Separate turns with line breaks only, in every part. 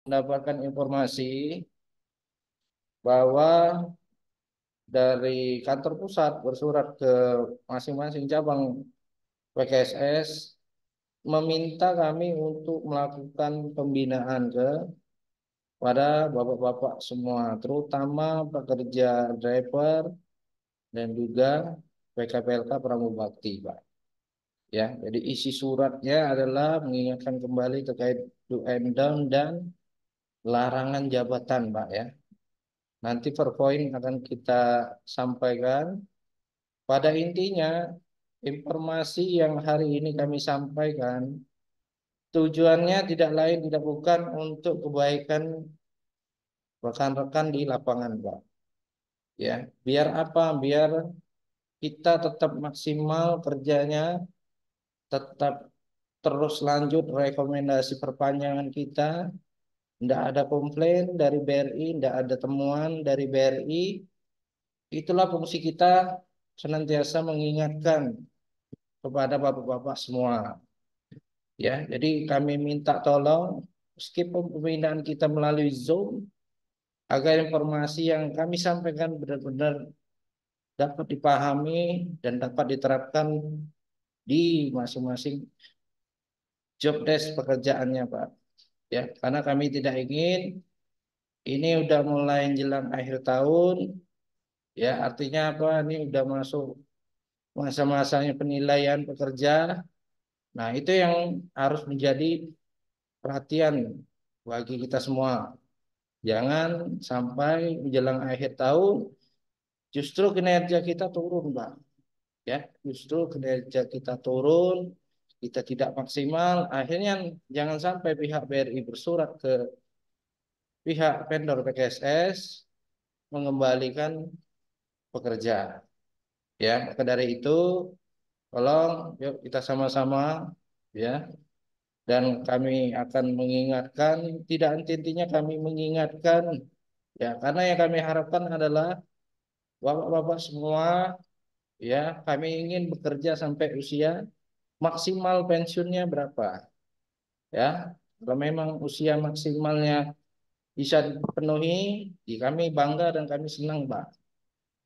mendapatkan informasi bahwa dari kantor pusat bersurat ke masing-masing cabang PKSS meminta kami untuk melakukan pembinaan pada bapak-bapak semua, terutama pekerja driver dan juga PKPLK Pramubakti, Pak. Ya, jadi isi suratnya adalah mengingatkan kembali terkait do and down dan larangan jabatan, Pak ya. Nanti per poin akan kita sampaikan. Pada intinya, informasi yang hari ini kami sampaikan tujuannya tidak lain tidak bukan untuk kebaikan rekan-rekan di lapangan, Pak. Ya, biar apa? Biar kita tetap maksimal kerjanya, tetap terus lanjut rekomendasi perpanjangan kita. Tidak ada komplain dari BRI, tidak ada temuan dari BRI. Itulah fungsi kita senantiasa mengingatkan kepada bapak-bapak semua. Ya, jadi kami minta tolong meskipun pembinaan kita melalui Zoom agar informasi yang kami sampaikan benar-benar dapat dipahami dan dapat diterapkan di masing-masing job desk pekerjaannya, Pak. Ya, karena kami tidak ingin ini udah mulai jelang akhir tahun, ya artinya apa? Ini udah masuk masa-masanya penilaian pekerja. Nah, itu yang harus menjadi perhatian bagi kita semua. Jangan sampai menjelang akhir tahun justru kinerja kita turun, Pak. Ya, justru kinerja kita turun, kita tidak maksimal. Akhirnya jangan sampai pihak BRI bersurat ke pihak vendor PKSS mengembalikan pekerja. Ya, maka dari itu tolong yuk kita sama-sama ya, dan kami akan mengingatkan, tidak henti-hentinya kami mengingatkan ya, karena yang kami harapkan adalah bapak-bapak semua ya, kami ingin bekerja sampai usia maksimal pensiunnya berapa ya. Kalau memang usia maksimalnya bisa dipenuhi, ya kami bangga dan kami senang, Pak.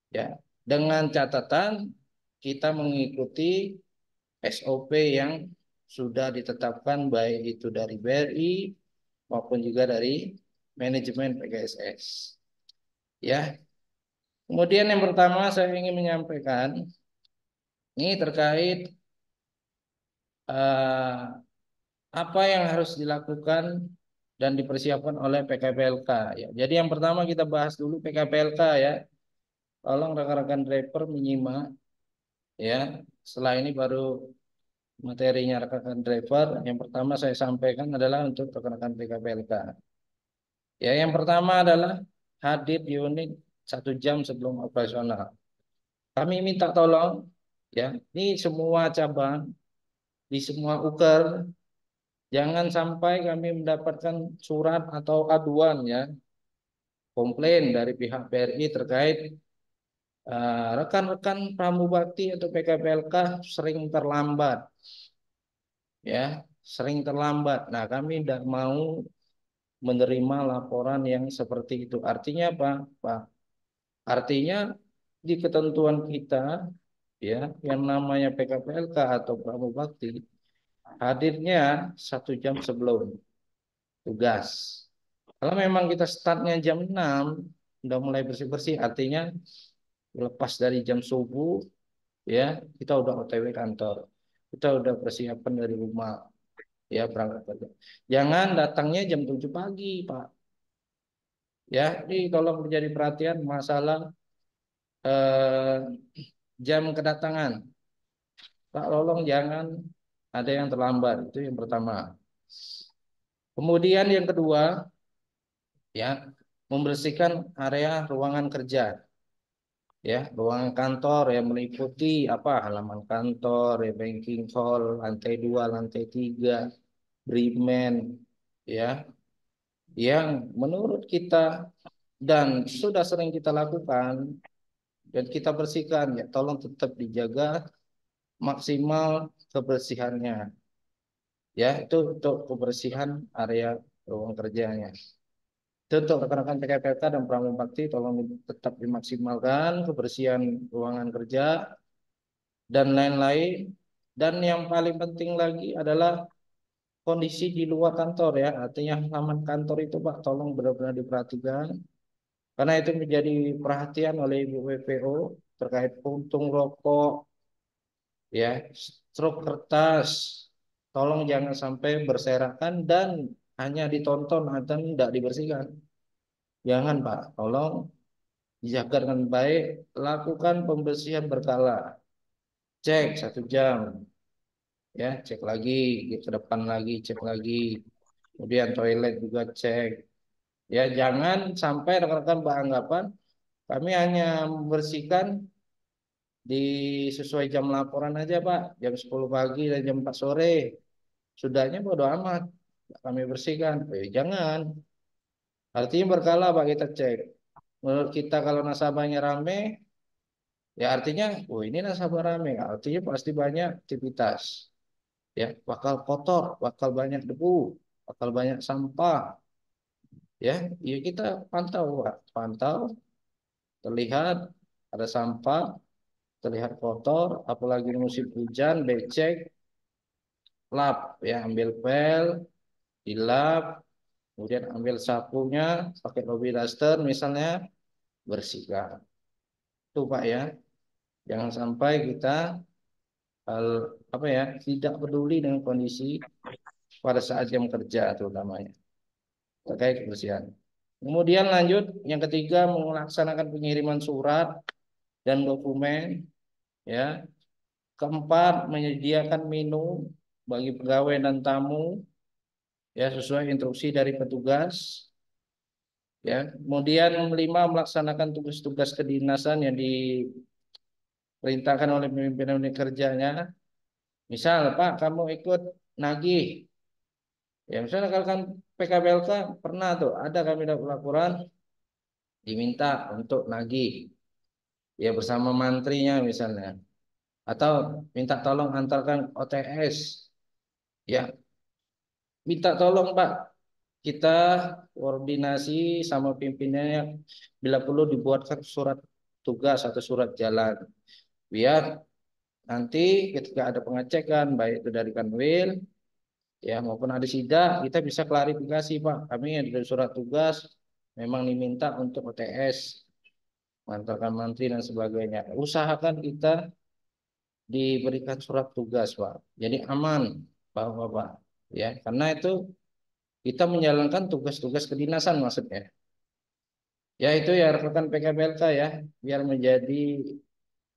Ya, dengan catatan kita mengikuti SOP yang sudah ditetapkan baik itu dari BRI maupun juga dari manajemen PKSS. Ya, kemudian yang pertama saya ingin menyampaikan ini terkait eh, apa yang harus dilakukan dan dipersiapkan oleh PKPLK. Ya, jadi yang pertama kita bahas dulu PKPLK ya. Tolong rekan-rekan driver menyimak ya. Setelah ini baru materinya rekan-rekan driver. Yang pertama saya sampaikan adalah untuk rekan-rekan PKPLK. Ya, yang pertama adalah hadir di unit 1 jam sebelum operasional. Kami minta tolong ya, ini semua cabang di semua uker jangan sampai kami mendapatkan surat atau aduan ya, komplain dari pihak BRI terkait rekan-rekan pramubakti atau PKPLK sering terlambat ya, sering terlambat. Nah, kami tidak mau menerima laporan yang seperti itu. Artinya apa, Pak? Artinya di ketentuan kita ya, yang namanya PKPLK atau pramubakti hadirnya 1 jam sebelum tugas. Kalau memang kita startnya jam 6, udah mulai bersih-bersih, artinya lepas dari jam subuh, ya kita udah OTW kantor, kita udah persiapan dari rumah, ya berangkat kerja. Jangan datangnya jam 7 pagi, Pak. Ya, ini tolong menjadi perhatian masalah eh, jam kedatangan. Pak, tolong jangan ada yang terlambat. Itu yang pertama. Kemudian yang kedua, ya membersihkan area ruangan kerja. Ya, ruangan kantor yang meliputi apa halaman kantor, ya, banking hall, lantai 2, lantai 3, brimen, ya, yang menurut kita dan sudah sering kita lakukan dan kita bersihkan, ya, tolong tetap dijaga maksimal kebersihannya, ya, itu untuk kebersihan area ruang kerjanya. Itu untuk rekan-rekan PKPK dan Pramubakti, tolong tetap dimaksimalkan kebersihan ruangan kerja dan lain-lain. Dan yang paling penting lagi adalah kondisi di luar kantor ya, artinya halaman kantor itu Pak, tolong benar-benar diperhatikan. Karena itu menjadi perhatian oleh Ibu WPO terkait puntung rokok, ya, struk kertas. Tolong jangan sampai berserakan dan hanya ditonton atau tidak dibersihkan. Jangan Pak, tolong dijaga dengan baik. Lakukan pembersihan berkala. Cek 1 jam, ya, cek lagi ke depan lagi, cek lagi. Kemudian toilet juga cek. Ya, jangan sampai rekan-rekan beranggapan kami hanya membersihkan di sesuai jam laporan aja Pak, jam 10 pagi dan jam 4 sore. Sudahnya bodo amat, kami bersihkan. Jangan. Artinya berkala Pak kita cek. Menurut kita kalau nasabahnya rame, ya artinya, oh ini nasabah rame. Artinya pasti banyak aktivitas. Ya, bakal kotor, bakal banyak debu, bakal banyak sampah. Ya, ya kita pantau Pak. Pantau, terlihat ada sampah, terlihat kotor, apalagi musim hujan, becek, lap, ya ambil pel, dilap, kemudian ambil sapunya, pakai lobby duster misalnya, bersihkan. Itu Pak ya, jangan sampai kita hal apa ya tidak peduli dengan kondisi pada saat jam kerja terutamanya terkait kebersihan. Kemudian lanjut yang ketiga melaksanakan pengiriman surat dan dokumen ya. Keempat menyediakan minum bagi pegawai dan tamu ya sesuai instruksi dari petugas ya. Kemudian 5 melaksanakan tugas-tugas kedinasan yang diperintahkan oleh pimpinan unit kerjanya. Misal, Pak, kamu ikut nagih. Ya, misalnya kalau kan PKBLK pernah tuh ada kami dapat laporan diminta untuk nagih ya bersama mantrinya misalnya atau minta tolong antarkan OTS ya minta tolong Pak kita koordinasi sama pimpinannya bila perlu dibuatkan surat tugas atau surat jalan biar nanti ketika ada pengecekan baik itu dari Kanwil ya maupun ada sidak kita bisa klarifikasi Pak kami ada surat tugas memang diminta untuk OTS mengantarkan mantri dan sebagainya usahakan kita diberikan surat tugas Pak jadi aman Bapak ya karena itu kita menjalankan tugas-tugas kedinasan maksudnya ya itu ya rekan PKBLK ya biar menjadi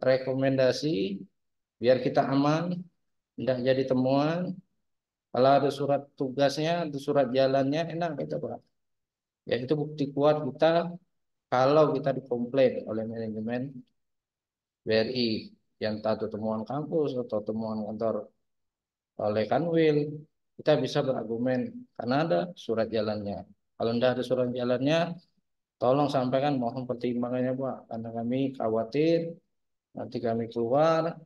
rekomendasi biar kita aman tidak jadi temuan kalau ada surat tugasnya ada surat jalannya enak kita Pak ya itu bukti kuat kita kalau kita dikomplain oleh manajemen BRI yang tahu temuan kampus atau temuan kantor oleh Kanwil kita bisa berargumen karena ada surat jalannya kalau tidak ada surat jalannya tolong sampaikan mohon pertimbangannya Pak karena kami khawatir nanti kami keluar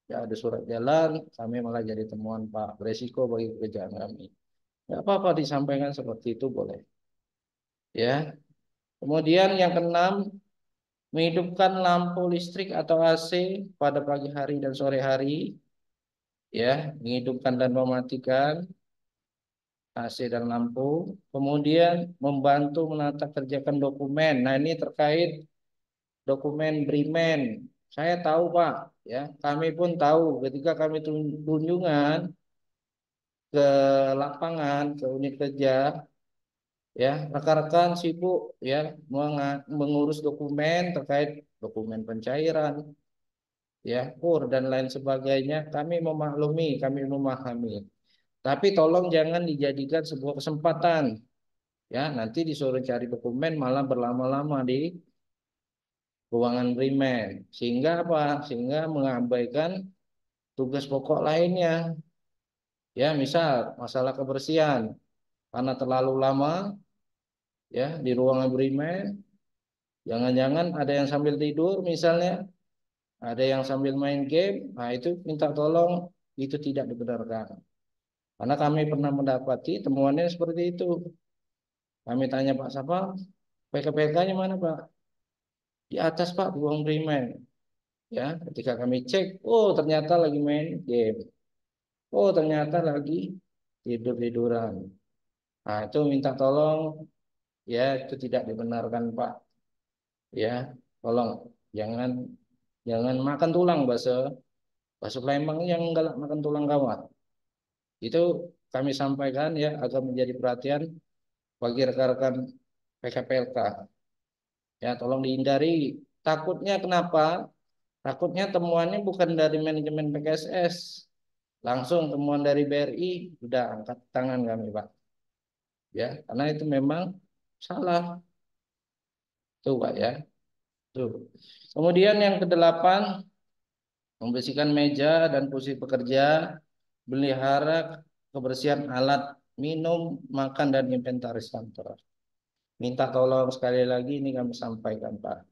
ya ada surat jalan kami malah jadi temuan Pak beresiko bagi pekerjaan kami nggak apa-apa disampaikan seperti itu boleh ya kemudian yang keenam menghidupkan lampu listrik atau AC pada pagi hari dan sore hari ya menghidupkan dan mematikan AC dan lampu kemudian membantu menata kerjakan dokumen nah ini terkait dokumen Brimen saya tahu Pak ya kami pun tahu ketika kami kunjungan ke lapangan ke unit kerja ya rekan-rekan sibuk ya mengurus dokumen terkait dokumen pencairan ya kur dan lain sebagainya kami memaklumi kami memahami tapi tolong jangan dijadikan sebuah kesempatan ya nanti disuruh cari dokumen malah berlama-lama di ruangan primer sehingga apa sehingga mengabaikan tugas pokok lainnya ya misal masalah kebersihan karena terlalu lama ya di ruangan primer jangan-jangan ada yang sambil tidur misalnya ada yang sambil main game nah itu minta tolong itu tidak dibenarkan Karena kami pernah mendapati temuannya seperti itu. Kami tanya Pak Sapam, PKPK-nya mana Pak? Di atas Pak, di ruang primer. Ya, ketika kami cek, oh ternyata lagi main game. Oh ternyata lagi tidur-tiduran. Nah itu minta tolong, ya itu tidak dibenarkan Pak. Ya, tolong jangan jangan makan tulang bakso. Bakso Lembang yang galak makan tulang kawan. Itu kami sampaikan ya agar menjadi perhatian bagi rekan-rekan PKPLK. Ya, tolong dihindari. Takutnya kenapa? Takutnya temuannya bukan dari manajemen PKSS. Langsung temuan dari BRI, sudah angkat tangan kami, Pak. Ya, karena itu memang salah. Tuh, Pak ya. Tuh. Kemudian yang kedelapan, membersihkan meja dan kursi pekerja, melihara kebersihan alat minum, makan, dan inventaris kantor. Minta tolong sekali lagi ini kami sampaikan, Pak.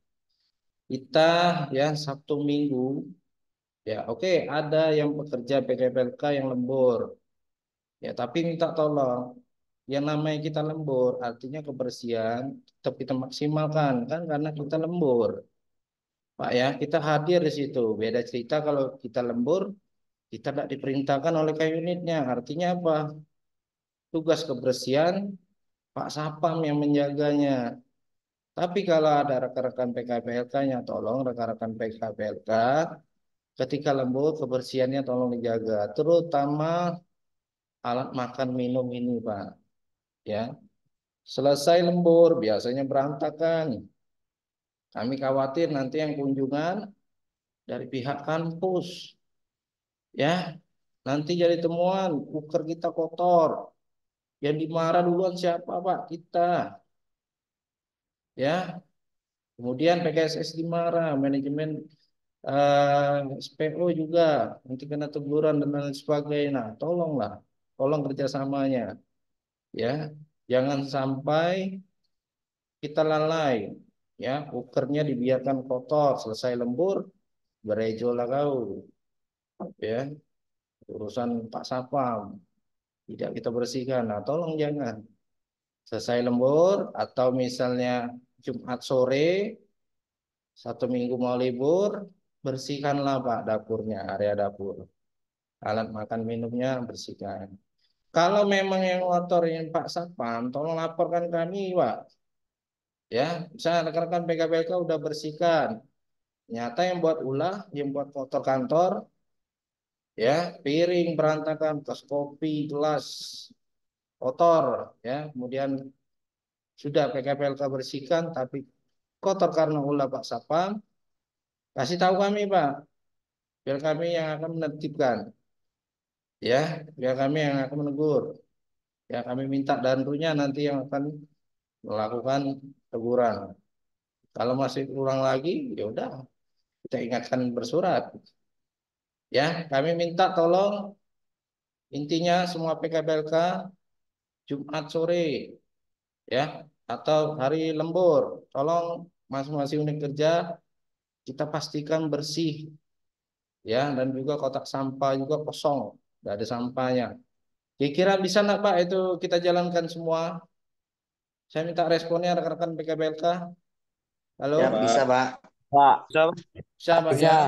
Kita ya Sabtu Minggu ya oke ada yang pekerja PKPLK yang lembur. Ya tapi minta tolong yang namanya kita lembur artinya kebersihan tetap kita maksimalkan kan karena kita lembur. Pak ya, kita hadir di situ. Beda cerita kalau kita lembur, kita tidak diperintahkan oleh unitnya. Artinya apa? Tugas kebersihan Pak Sapam yang menjaganya. Tapi kalau ada rekan-rekan PKPLK-nya, tolong rekan-rekan PKPLK ketika lembur kebersihannya tolong dijaga, terutama alat makan minum ini, Pak. Ya, selesai lembur biasanya berantakan. Kami khawatir nanti yang kunjungan dari pihak kampus, ya, nanti jadi temuan cooker kita kotor. Yang dimarah duluan siapa, Pak? Kita, ya. Kemudian PKSS dimarah, manajemen SPO juga nanti kena teguran dan lain sebagainya. Nah, tolonglah, tolong kerjasamanya, ya. Jangan sampai kita lalai, ya. Ukernya dibiarkan kotor, selesai lembur, berejolah kau, ya. Urusan Pak Sapam tidak kita bersihkan. Nah, tolong jangan selesai lembur atau misalnya Jumat sore, satu minggu mau libur, bersihkanlah Pak dapurnya, area dapur. Alat makan minumnya bersihkan. Kalau memang yang ngotorin Pak Satpam, tolong laporkan kami, Pak. Ya, misalnya rekan-rekan PKPLK udah bersihkan. Nyata yang buat ulah, yang buat kotor kantor, ya, piring berantakan, tas kopi, gelas kotor, ya. Kemudian sudah PKPLK bersihkan, tapi kotor karena ulah Pak Satpam, kasih tahu kami, Pak. Biar kami yang akan menertibkan, ya, biar kami yang akan menegur. Ya, kami minta danrunya nanti yang akan melakukan teguran. Kalau masih kurang lagi, ya udah kita ingatkan bersurat. Ya, kami minta tolong intinya semua PKBLK Jumat sore ya atau hari lembur, tolong masing-masing unit kerja kita pastikan bersih ya dan juga kotak sampah juga kosong, tidak ada sampahnya. Kira-kira bisa nak Pak itu kita jalankan semua? Saya minta responnya rekan-rekan PKBLK. Halo,
Ya, bisa,
Pak.
Pak.
Pak, bisa,
bisa Pak
Bisa.
ya?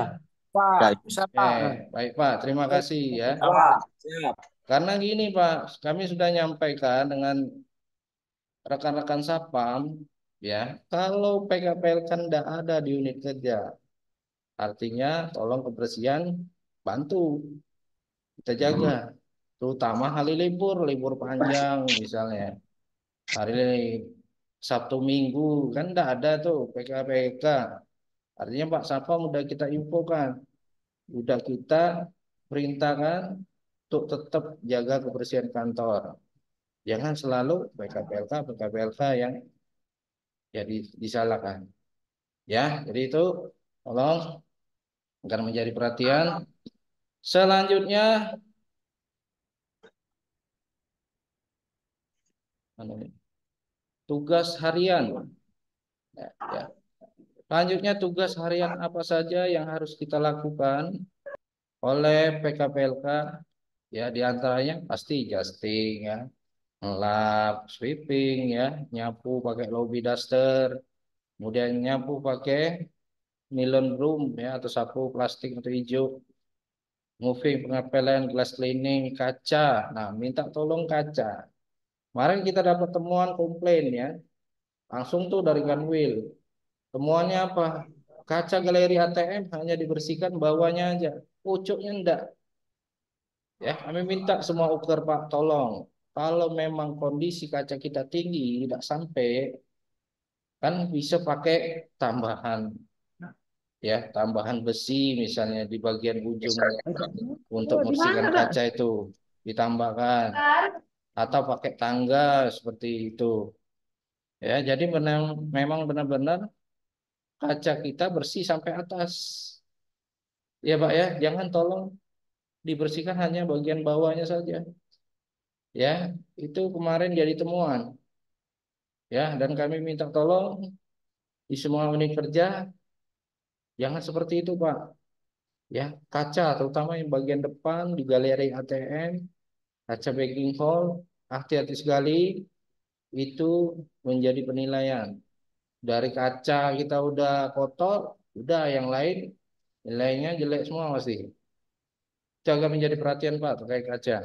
Pak,
Ya,
bisa, Pak.
Baik Pak, terima kasih ya.
Bisa, Pak. Siap.
Karena gini Pak, kami sudah nyampaikan dengan rekan-rekan Sapam, ya, kalau PKPL kan tidak ada di unit kerja, artinya tolong kebersihan bantu kita jaga, terutama hari libur, libur panjang misalnya, hari Sabtu Minggu kan tidak ada tuh PKPK, artinya Pak Sapam udah kita infokan, udah kita perintahkan untuk tetap jaga kebersihan kantor. Jangan selalu PKPLK yang ya disalahkan. Ya, jadi itu tolong agar menjadi perhatian. Selanjutnya mana ini? Tugas harian. Ya, ya. Selanjutnya tugas harian apa saja yang harus kita lakukan oleh PKPLK Ya, di antaranya pasti justing ya, ngelap, sweeping ya, nyapu pakai lobby duster, kemudian nyapu pakai nylon broom ya atau sapu plastik atau hijau, moving pengapelan, glass cleaning, kaca. Nah, minta tolong kaca. Kemarin kita dapat temuan komplain ya, langsung tuh dari Kanwil. Temuannya apa? Kaca galeri ATM hanya dibersihkan bawahnya aja, pucuknya enggak. Ya, kami minta semua uker Pak, tolong. Kalau memang kondisi kaca kita tinggi, tidak sampai, kan bisa pakai tambahan, ya, tambahan besi misalnya di bagian ujung untuk
Oh, di mana,
membersihkan
Kak?
kaca itu ditambahkan, atau pakai tangga seperti itu. Ya, jadi memang benar-benar kaca kita bersih sampai atas. Ya Pak ya, jangan tolong dibersihkan hanya bagian bawahnya saja. Ya, itu kemarin jadi temuan. Ya, dan kami minta tolong di semua unit kerja jangan seperti itu Pak. Ya, kaca terutama yang bagian depan di galeri ATM, kaca backing hall, hati-hati sekali itu menjadi penilaian. Dari kaca kita udah kotor, udah yang lain nilainya jelek semua pasti. Jaga menjadi perhatian Pak terkait kaca.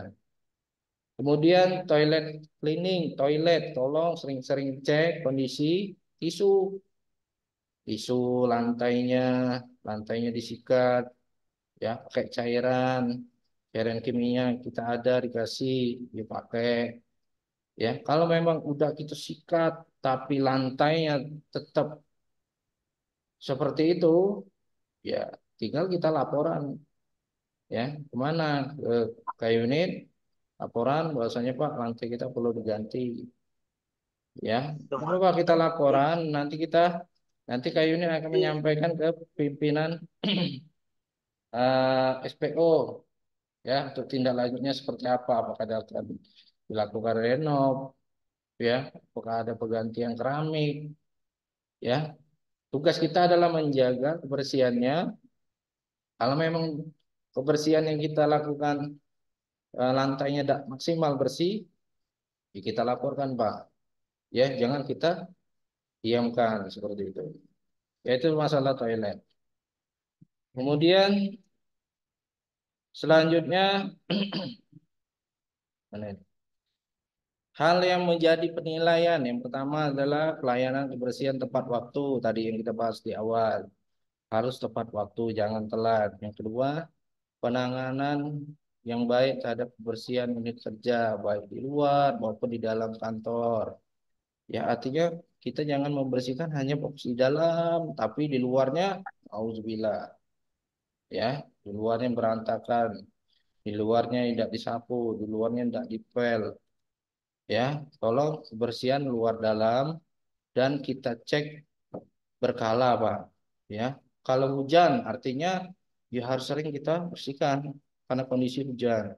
Kemudian toilet cleaning, toilet tolong sering-sering cek kondisi tisu, tisu lantainya, lantainya disikat, ya pakai cairan, cairan kimia kita ada dikasih, dipakai. Ya, kalau memang udah kita sikat, tapi lantainya tetap seperti itu, ya tinggal kita laporan, ya kemana ke unit, laporan bahwasanya Pak lantai kita perlu diganti. Ya,
Itu
lalu
Mas.
Pak kita laporan, nanti kayu ini akan menyampaikan ke pimpinan SPO ya untuk tindak lanjutnya seperti apa, apakah akan dilakukan renov, ya, apakah ada penggantian keramik, ya. Tugas kita adalah menjaga kebersihannya. Kalau memang kebersihan yang kita lakukan lantainya tidak maksimal bersih, ya kita laporkan Pak. Ya, jangan kita diamkan seperti itu. Yaitu masalah toilet. Kemudian selanjutnya mana ini? Hal yang menjadi penilaian yang pertama adalah pelayanan kebersihan tepat waktu tadi yang kita bahas di awal. Harus tepat waktu, jangan telat. Yang kedua, penanganan yang baik terhadap kebersihan unit kerja, baik di luar maupun di dalam kantor. Ya, artinya kita jangan membersihkan hanya fokus di dalam, tapi di luarnya, auzubillah, ya, di luarnya berantakan, di luarnya tidak disapu, di luarnya tidak dipel, ya. Tolong kebersihan luar dalam dan kita cek berkala, Pak. Ya, kalau hujan, artinya ya harus sering kita bersihkan karena kondisi hujan.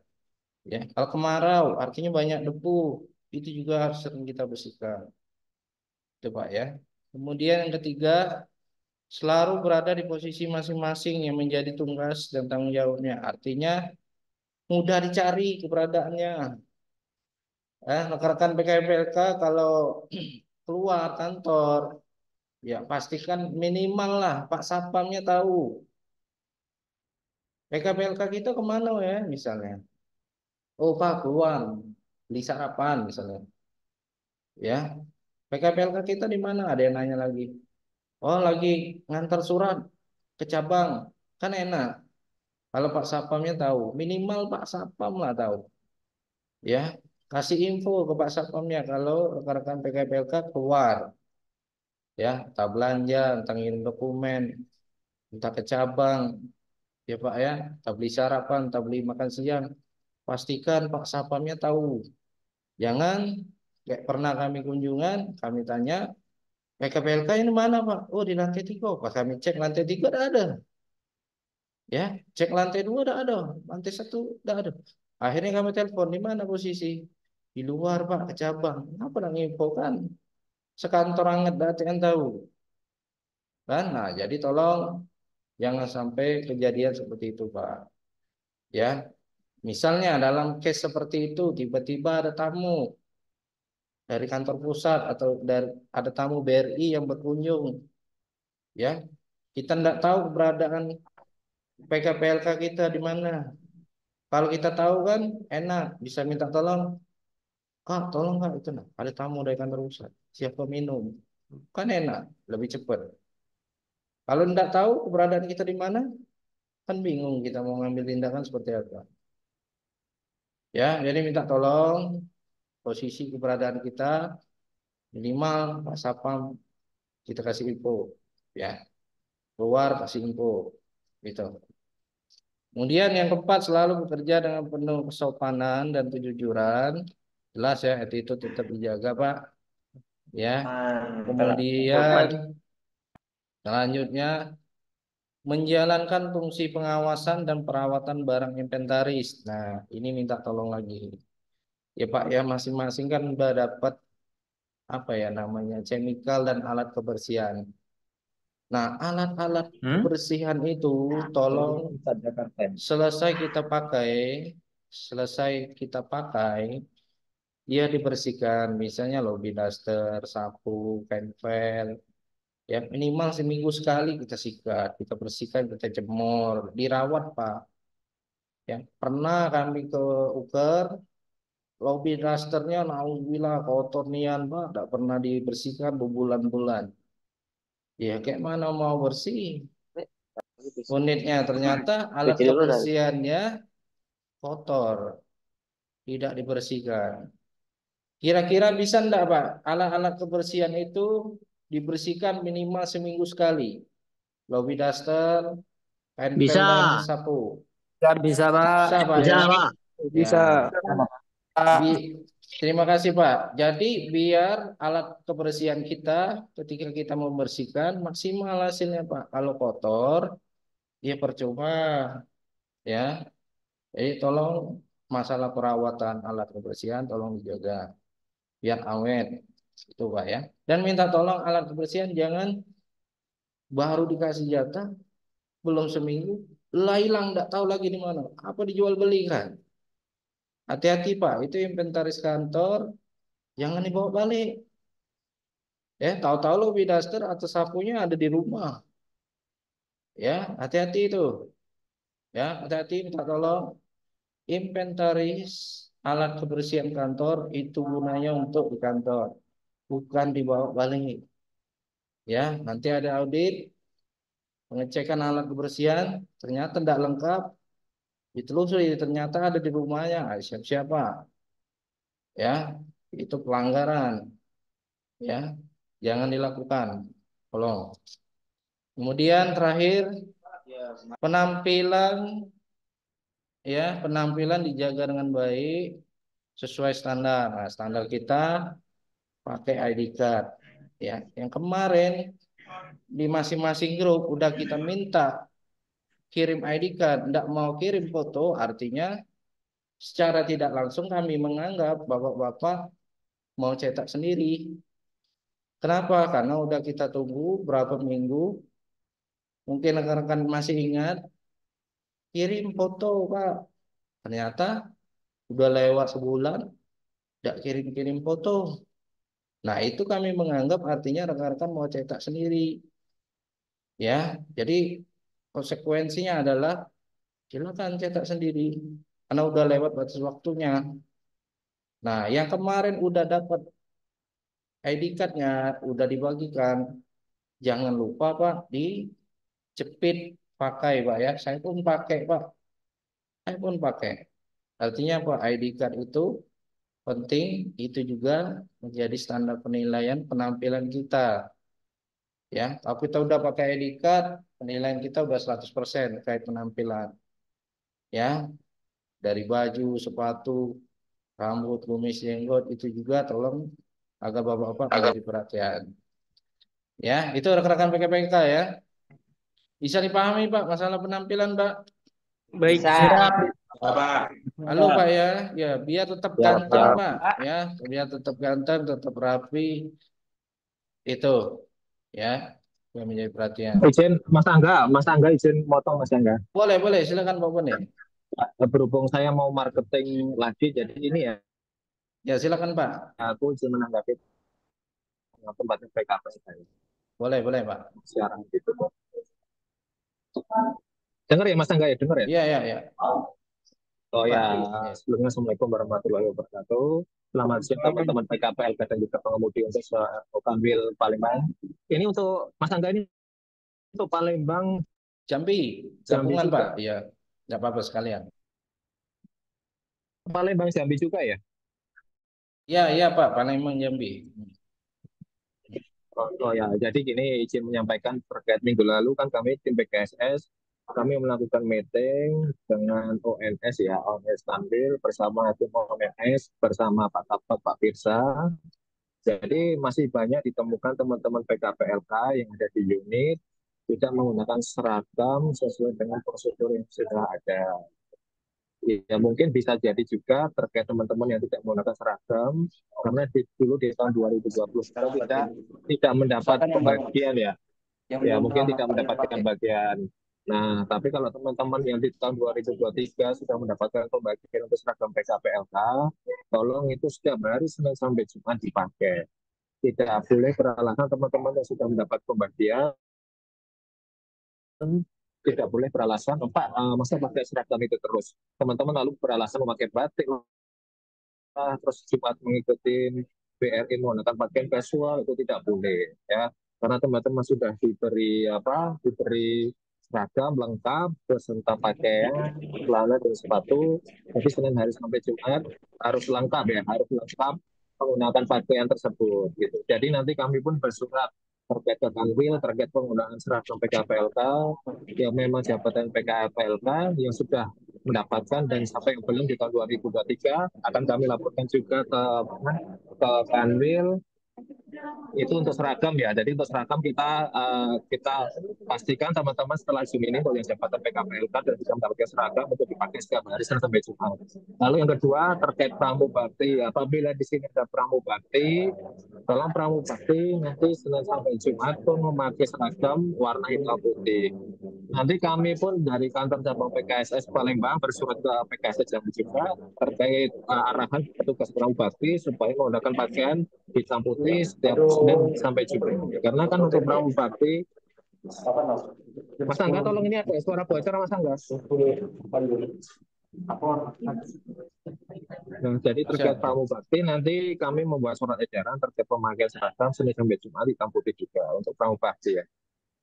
Ya, kalau kemarau, artinya banyak debu, itu juga harus sering kita bersihkan. Itu Pak ya. Kemudian yang ketiga, selalu berada di posisi masing-masing yang menjadi tugas dan tanggung jawabnya. Artinya mudah dicari keberadaannya. Rekan-rekan PKPLK kalau keluar kantor, ya pastikan minimal lah Pak Satpamnya tahu. PKPLK kita kemana ya misalnya. Oh Pak keluar, beli sarapan misalnya. Ya, PKPLK kita di mana? Ada yang nanya lagi. Oh lagi ngantar surat ke cabang. Kan enak. Kalau Pak Satpamnya tahu, minimal Pak Satpam lah tahu. Ya, kasih info ke Pak Satpamnya kalau rekan-rekan PKPLK keluar, ya, entah belanja, entah ngirim dokumen, entah ke cabang, ya Pak ya, entah beli sarapan, entah beli makan siang, pastikan Pak Satpamnya tahu. Jangan kayak pernah kami kunjungan, kami tanya, PKPLK ini mana Pak? Oh di lantai 3. Pas kami cek lantai 3 tidak ada. Ya, cek lantai 2 tidak ada, lantai 1 tidak ada. Akhirnya kami telepon, di mana posisi? Di luar Pak, ke cabang. Kenapa nak info kan? Sekantor anget data yang tahu. Kan? Nah, jadi tolong jangan sampai kejadian seperti itu Pak. Ya, Misalnya dalam case seperti itu, tiba-tiba ada tamu dari kantor pusat atau dari ada tamu BRI yang berkunjung, ya kita tidak tahu keberadaan PKPLK kita di mana. Kalau kita tahu kan enak, bisa minta tolong, Kak, tolong Kak itu nah, ada tamu dari kantor pusat, siapa minum, kan enak, lebih cepat. Kalau tidak tahu keberadaan kita di mana, kan bingung kita mau ngambil tindakan seperti apa. Ya, jadi minta tolong posisi keberadaan kita minimal Pak Sapam kita kasih info, ya keluar kasih info, gitu. Kemudian yang keempat selalu bekerja dengan penuh kesopanan dan kejujuran. Jelas ya, itu tetap dijaga, Pak. Ya. Kemudian selanjutnya menjalankan fungsi pengawasan dan perawatan barang inventaris. Nah, ini minta tolong lagi. Ya Pak, ya masing-masing kan udah dapat apa ya namanya chemical dan alat kebersihan. Nah, alat-alat kebersihan itu tolong selesai kita pakai, selesai kita pakai, dia dibersihkan. Misalnya lobby duster, sapu, penvel, ya minimal seminggu sekali kita sikat, kita bersihkan, kita jemur, dirawat Pak. Ya pernah kami ke Uker, lobby dusternya, alhamdulillah kotor nian Pak, tidak pernah dibersihkan berbulan-bulan. Ya kayak mana mau bersih? Unitnya ternyata alat kebersihannya kotor, tidak dibersihkan. Kira-kira bisa enggak Pak? Alat-alat kebersihan itu dibersihkan minimal seminggu sekali. Lobby duster, pensil
Bisa,
dan sapu.
Bisa, Pak.
Bisa Pak
bisa
ya?
Pak.
Ya.
Bisa.
Bi- Terima kasih Pak. Jadi biar alat kebersihan kita ketika kita membersihkan maksimal hasilnya Pak. Kalau kotor, ya percuma ya. Jadi tolong masalah perawatan alat kebersihan tolong dijaga biar awet. Itu Pak ya. Dan minta tolong alat kebersihan jangan baru dikasih jatah belum seminggu lah hilang nggak tahu lagi di mana. Apa dijual belikan? Hati-hati Pak, itu inventaris kantor jangan dibawa balik. Ya, tahu-tahu lo daster atau sapunya ada di rumah. Ya, hati-hati itu. Ya, hati-hati minta tolong inventaris alat kebersihan kantor itu gunanya untuk di kantor, bukan dibawa balik. Ya, nanti ada audit, pengecekan alat kebersihan, ternyata tidak lengkap, ditelusuri ternyata ada di rumahnya. Ah, siap-siap Pak. Ya, itu pelanggaran. Ya, jangan dilakukan. Tolong. Kemudian terakhir penampilan, ya penampilan dijaga dengan baik sesuai standar. Nah, standar kita pakai ID card. Ya, yang kemarin di masing-masing grup udah kita minta kirim ID card, tidak mau kirim foto, artinya secara tidak langsung kami menganggap bapak-bapak mau cetak sendiri. Kenapa? Karena udah kita tunggu berapa minggu. Mungkin rekan-rekan masih ingat, kirim foto Pak. Ternyata udah lewat sebulan, tidak kirim-kirim foto. Nah, itu kami menganggap artinya rekan-rekan mau cetak sendiri. Ya, jadi konsekuensinya adalah silakan cetak sendiri karena udah lewat batas waktunya. Nah, yang kemarin udah dapat ID card-nya, udah dibagikan, jangan lupa Pak dijepit pakai Pak ya. Saya pun pakai Pak, saya pun pakai. Artinya Pak ID card itu penting, itu juga menjadi standar penilaian penampilan kita. Ya, kalau kita udah pakai ID card, penilaian kita udah 100% terkait penampilan. Ya, dari baju, sepatu, rambut, kumis, jenggot itu juga tolong agar bapak-bapak menjadi perhatian. Ya, itu rekan-rekan PKPK ya. Bisa dipahami Pak masalah penampilan Pak.
Baik.
Siap.
Halo Pak ya, ya biar tetap
Ya,
ganteng
Pak.
Pak, ya biar tetap ganteng, tetap rapi itu, ya yang menjadi perhatian.
Izin Mas Angga izin motong Mas Angga.
Boleh boleh, silakan Pak Bone.
Berhubung saya mau marketing lagi, jadi ini ya,
Ya, silakan Pak.
aku izin menanggapi tempat PKP saya
Boleh Pak.
sekarang gitu. Dengar ya Mas Angga ya, dengar ya.
Iya, iya, iya.
Oh ya,
Pak. Ya.
sebelumnya Assalamualaikum warahmatullahi wabarakatuh. Selamat siang teman-teman PKPLK dan juga pengemudi untuk Kanwil Palembang. Ini untuk Mas Angga ini untuk Palembang,
Jambi,
Jambi
gabungan Pak.
juga.
Iya, nggak apa-apa sekalian.
Palembang Jambi juga ya.
Ya, iya Pak, Palembang Jambi.
Oh ya, jadi gini izin menyampaikan terkait minggu lalu kan kami tim BKSS kami melakukan meeting dengan ONS ya, ONS Tampil bersama tim ONS bersama Pak Kapat, Pak Pirsa. Jadi masih banyak ditemukan teman-teman PKPLK yang ada di unit tidak menggunakan seragam sesuai dengan prosedur yang sudah ada. Ya mungkin bisa jadi juga terkait teman-teman yang tidak menggunakan seragam karena dulu di tahun 2020 kita tidak mendapat
Silakan yang baru,
pembagian ya.
yang
Ya
belum
mungkin
pernah
tidak
bayar
mendapatkan
paket.
bagian. Nah, tapi kalau teman-teman yang di tahun 2023 sudah mendapatkan pembagian untuk seragam PKPLK, tolong itu setiap hari Senin sampai Jumat dipakai. Tidak boleh beralasan teman-teman yang sudah mendapat pembagian, tidak boleh beralasan, Pak, masa pakai seragam itu terus. Teman-teman lalu beralasan memakai batik, terus Jumat mengikuti BRI menggunakan pakaian casual itu tidak boleh ya karena teman-teman sudah diberi seragam lengkap beserta pakaian celana dan sepatu tapi Senin hari sampai Jumat harus lengkap ya harus lengkap menggunakan pakaian tersebut gitu jadi nanti kami pun bersurat terkait ke Kanwil terkait penggunaan seragam PKPLK yang memang jabatan PKPLK yang sudah mendapatkan dan sampai yang belum di tahun 2023 akan kami laporkan juga ke Kanwil itu untuk seragam ya. Jadi untuk seragam kita pastikan teman-teman setelah Zoom ini untuk yang jabatan PKPLK dan bisa mendapatkan seragam untuk dipakai setiap hari Senin sampai Jumat. Lalu yang kedua terkait pramubakti. Apabila di sini ada pramubakti, tolong pramubakti nanti Senin sampai Jumat pun memakai seragam warna hitam putih. Nanti kami pun dari kantor cabang PKSS Palembang bersurat ke PKSS Jambi juga terkait arahan petugas pramubakti supaya menggunakan pakaian hitam putih setiap Senin sampai Jumat. Karena kan untuk pramubakti, Mas Angga tolong ini ada suara bocor Mas Angga. Nah, jadi terkait
Siap.
pramubakti nanti kami membuat surat edaran terkait pemakaian seragam Senin sampai Jumat hitam putih juga untuk pramubakti ya.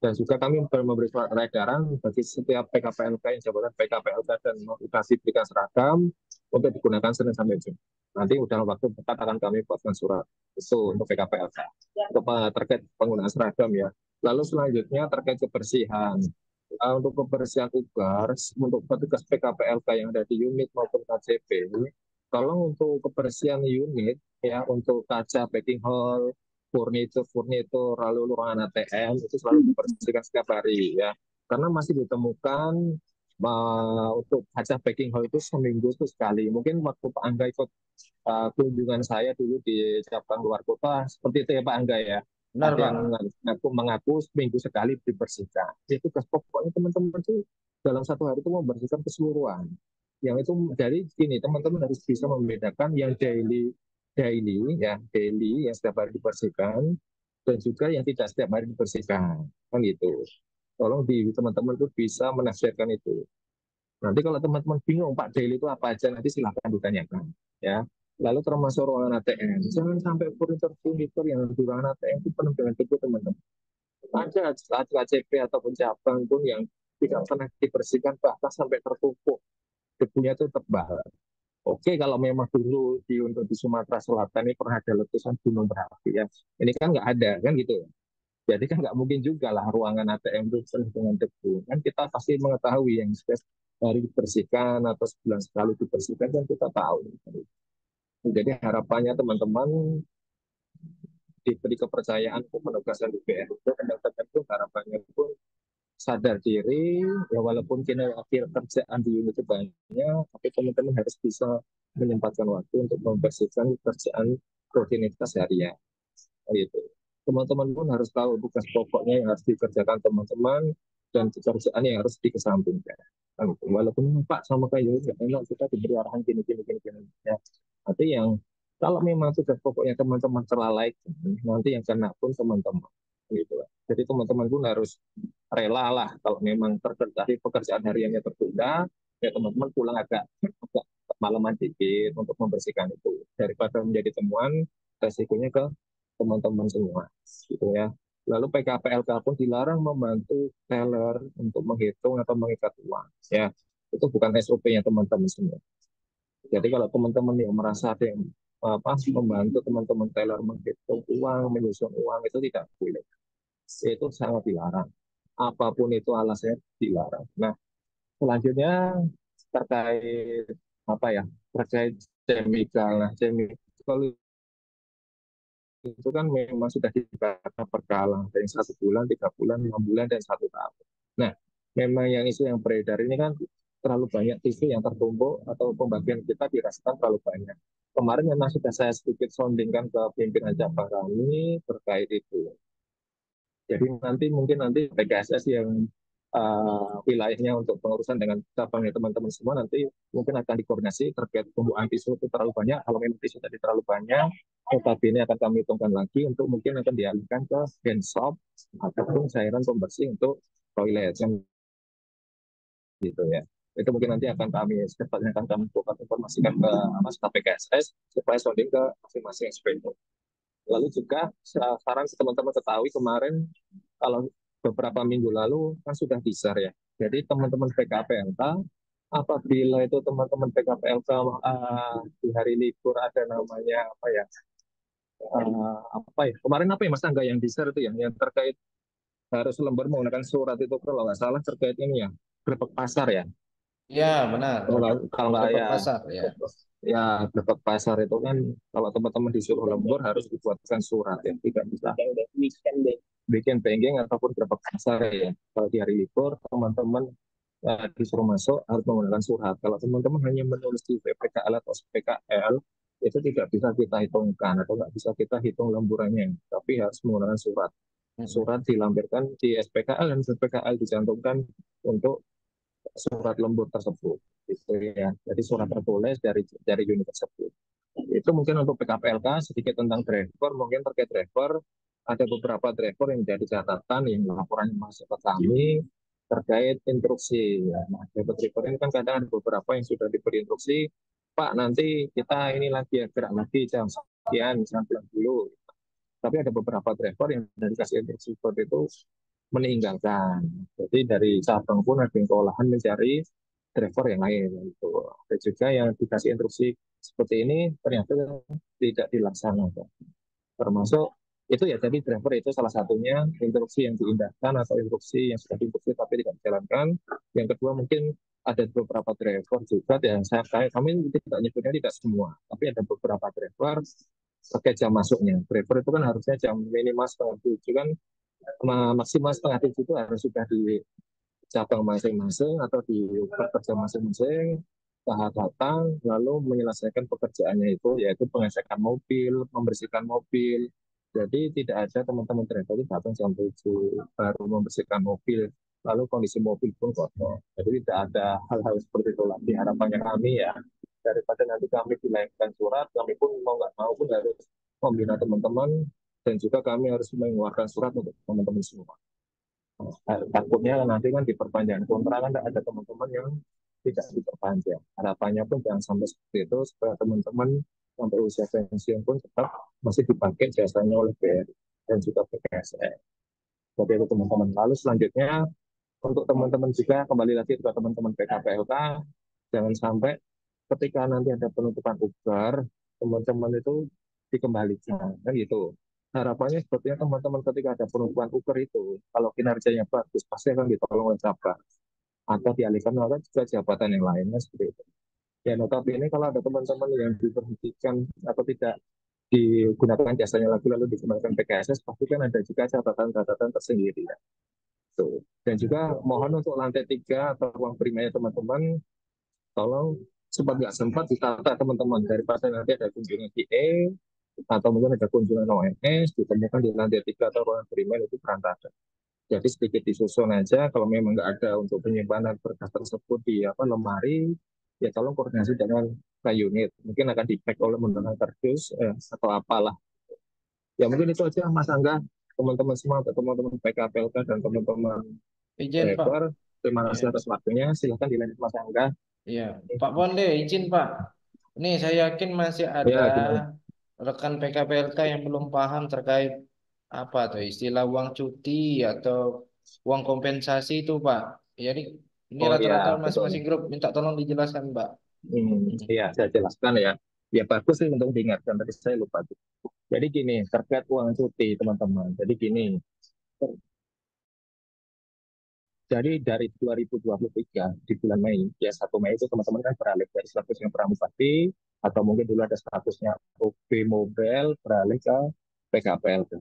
Dan juga kami memberi surat edaran bagi setiap PKPLK yang jabatan PKPLK dan mau dikasih berikan seragam untuk digunakan Senin sampai Jumat. Nanti dalam waktu dekat akan kami buatkan surat itu untuk PKPLK untuk terkait penggunaan seragam ya. Lalu selanjutnya terkait kebersihan. Untuk kebersihan tugas untuk petugas PKPLK yang ada di unit maupun KCP, tolong untuk kebersihan unit ya untuk kaca packing hall, furnitur, lalu ruangan ATM itu selalu dibersihkan setiap hari ya. Karena masih ditemukan untuk kaca packing hall itu seminggu itu sekali. Mungkin waktu Pak Angga ikut kunjungan saya dulu di cabang luar kota seperti itu ya Pak Angga ya.
Benar
Ada yang
Pak.
mengaku seminggu sekali dibersihkan. Itu tugas pokoknya teman-teman itu dalam satu hari itu membersihkan keseluruhan. Yang itu jadi gini teman-teman harus bisa membedakan yang daily yang setiap hari dibersihkan dan juga yang tidak setiap hari dibersihkan kan gitu. Tolong di teman-teman itu bisa menafsirkan itu. Nanti kalau teman-teman bingung Pak daily itu apa aja nanti silahkan ditanyakan ya. Lalu termasuk ruangan ATM. Jangan sampai furnitur yang di ruangan ATM itu penuh dengan debu teman-teman. Ada KCP ataupun cabang pun yang tidak pernah dibersihkan bahkan sampai tertumpuk. Debunya itu tebal. Oke, kalau memang dulu untuk di Sumatera Selatan ini pernah ada letusan gunung berapi ya. Ini kan nggak ada kan gitu. Jadi kan nggak mungkin juga lah ruangan ATM itu penuh dengan debu. Kan kita pasti mengetahui yang hari dibersihkan atau sebulan sekali dibersihkan kan kita tahu. Jadi harapannya teman-teman diberi kepercayaan untuk penugasan di BR itu pendapatan itu harapannya pun sadar diri ya walaupun akhir kerjaan di unit itu banyak tapi teman-teman harus bisa menyempatkan waktu untuk membersihkan kerjaan rutinitas harian gitu. Teman-teman pun harus tahu tugas pokoknya yang harus dikerjakan teman-teman dan pekerjaan yang harus dikesampingkan. Kan gitu. Walaupun Pak sama kayak nggak enak, kita diberi arahan gini gini gini gini ya. Nanti yang kalau memang sudah pokoknya teman-teman terlalaikan, nanti yang kena pun teman-teman gitu lah. Jadi teman-teman pun harus rela lah kalau memang terjadi pekerjaan hariannya tertunda, ya teman-teman pulang agak malaman dikit untuk membersihkan itu daripada menjadi temuan resikonya ke teman-teman semua gitu ya. Lalu PKPLK pun dilarang membantu teller untuk menghitung atau mengikat uang ya. Itu bukan SOP-nya teman-teman semua. Jadi kalau teman-teman yang merasa ada yang membantu teman-teman teller menghitung uang, menyusun uang itu tidak boleh. Itu sangat dilarang. Apapun itu alasannya dilarang. Nah, selanjutnya terkait apa ya? Terkait chemical. Nah, chemical itu kan memang sudah dibakar berkala. Ada yang 1 bulan, 3 bulan, 6 bulan, dan 1 tahun. Nah, memang yang isu yang beredar ini kan terlalu banyak tisu yang tertumpuk atau pembagian kita dirasakan terlalu banyak. Kemarin memang sudah saya sedikit soundingkan ke pimpinan cabang kami terkait itu. Jadi mungkin nanti PKSS yang wilayahnya untuk pengurusan dengan cabangnya teman-teman semua nanti mungkin akan dikoordinasi terkait pembuangan tisu itu terlalu banyak. Kalau memang tisu tadi terlalu banyak, notabene akan kami hitungkan lagi untuk mungkin akan dialihkan ke hand soap ataupun cairan pembersih untuk toilet gitu ya. Itu mungkin nanti akan kami secepatnya akan kami informasikan ke staf PKSS supaya sounding ke masing-masing SPU. Lalu juga sekarang teman-teman ketahui kemarin kalau beberapa minggu lalu kan sudah besar ya. Jadi teman-teman PKPLK apabila itu teman-teman PKPLK di hari libur ada namanya kemarin apa ya Mas Angga yang besar itu yang terkait harus lembar menggunakan surat itu kalau nggak salah terkait ini ya grebek pasar ya.
Ya, benar.
Kalau nggak
Grebek
ya
pasar, ya.
ya grebek pasar itu kan kalau teman-teman disuruh lembur harus dibuatkan surat ya tidak bisa bikin banking ataupun grebek pasar ya. Kalau di hari libur teman-teman disuruh masuk harus menggunakan surat. Kalau teman-teman hanya menulis di PPKL atau PKL itu tidak bisa kita hitungkan atau nggak bisa kita hitung lemburannya, tapi harus menggunakan surat. Surat dilampirkan di SPKL dan SPKL dicantumkan untuk surat lembur tersebut gitu ya. Jadi surat tertulis dari unit tersebut. Itu mungkin untuk PKPLK. Sedikit tentang driver, mungkin terkait driver ada beberapa driver yang jadi catatan yang laporannya masuk ke kami terkait instruksi ya. Nah, driver ini kan kadang ada beberapa yang sudah diberi instruksi, Pak nanti kita ini lagi ya, gerak lagi jam sekian, jam dulu. Tapi ada beberapa driver yang dari kasih instruksi seperti itu meninggalkan. Jadi dari cabang pun ada yang kewalahan mencari driver yang lain. Gitu. Ada juga yang dikasih instruksi seperti ini ternyata tidak dilaksanakan. Termasuk itu ya tadi driver itu salah satunya instruksi yang diindahkan atau instruksi yang sudah diinstruksi tapi tidak dijalankan. Yang kedua mungkin ada beberapa driver juga yang kami tidak nyebutnya tidak semua, tapi ada beberapa driver pakai jam masuknya. Driver itu kan harusnya jam minimal 6:30 kan maksimal 6:30 itu harus sudah di cabang masing-masing atau di pekerja masing-masing tahap datang lalu menyelesaikan pekerjaannya itu yaitu pengecekan mobil, membersihkan mobil. Jadi tidak ada teman-teman driver itu datang jam 7 baru membersihkan mobil lalu kondisi mobil pun kotor. Jadi tidak ada hal-hal seperti itu lagi. Harapannya kami ya daripada nanti kami dilayangkan surat, kami pun mau nggak mau pun harus membina teman-teman dan juga kami harus mengeluarkan surat untuk teman-teman semua. Takutnya nanti kan diperpanjang kontrak kan ada teman-teman yang tidak diperpanjang. Harapannya pun jangan sampai seperti itu supaya teman-teman sampai usia pensiun pun tetap masih dipakai jasanya oleh BRI dan juga PKSN. Jadi itu teman-teman. Lalu selanjutnya untuk teman-teman juga kembali lagi ke teman-teman PKPLK jangan sampai ketika nanti ada penutupan uber teman-teman itu dikembalikan kan gitu. Harapannya sebetulnya teman-teman ketika ada penutupan uber itu kalau kinerjanya bagus pasti akan ditolong oleh cabang atau dialihkan oleh juga jabatan yang lainnya seperti itu. Ya notabene kalau ada teman-teman yang diberhentikan atau tidak digunakan jasanya lagi lalu dikembalikan PKSS pasti kan ada juga catatan-catatan tersendiri ya. Tuh. Dan juga mohon untuk lantai 3 atau ruang primanya teman-teman tolong sempat nggak sempat ditata teman-teman daripada nanti ada kunjungan PA atau mungkin ada kunjungan ONS ditemukan di lantai 3 atau ruang primer itu berantakan. Jadi sedikit disusun aja. Kalau memang nggak ada untuk penyimpanan berkas tersebut di lemari, ya tolong koordinasi dengan unit. Mungkin akan di-pack oleh menggunakan kardus atau apalah. Ya mungkin itu aja Mas Angga, teman-teman semua, atau teman-teman PKPLK dan teman-teman
Izin Pak.
rektor. Terima kasih
Ya,
atas waktunya. Silahkan dilanjut Mas Angga.
ya. Pak Bonde, izin Pak. Ini saya yakin masih ada
Ya gimana?
rekan PKPLK yang belum paham terkait apa tuh istilah uang cuti atau uang kompensasi itu Pak. Jadi ini
Oh
rata-rata
ya betul.
masing-masing grup minta tolong dijelaskan Pak.
Iya saya jelaskan ya. Ya bagus sih untuk diingatkan, tadi saya lupa. Jadi gini, terkait uang cuti teman-teman. Jadi gini, jadi dari 2023 di bulan Mei, ya 1 Mei itu teman-teman kan beralih dari statusnya pramugari atau mungkin dulu ada statusnya OB Mobile beralih ke PKPLK.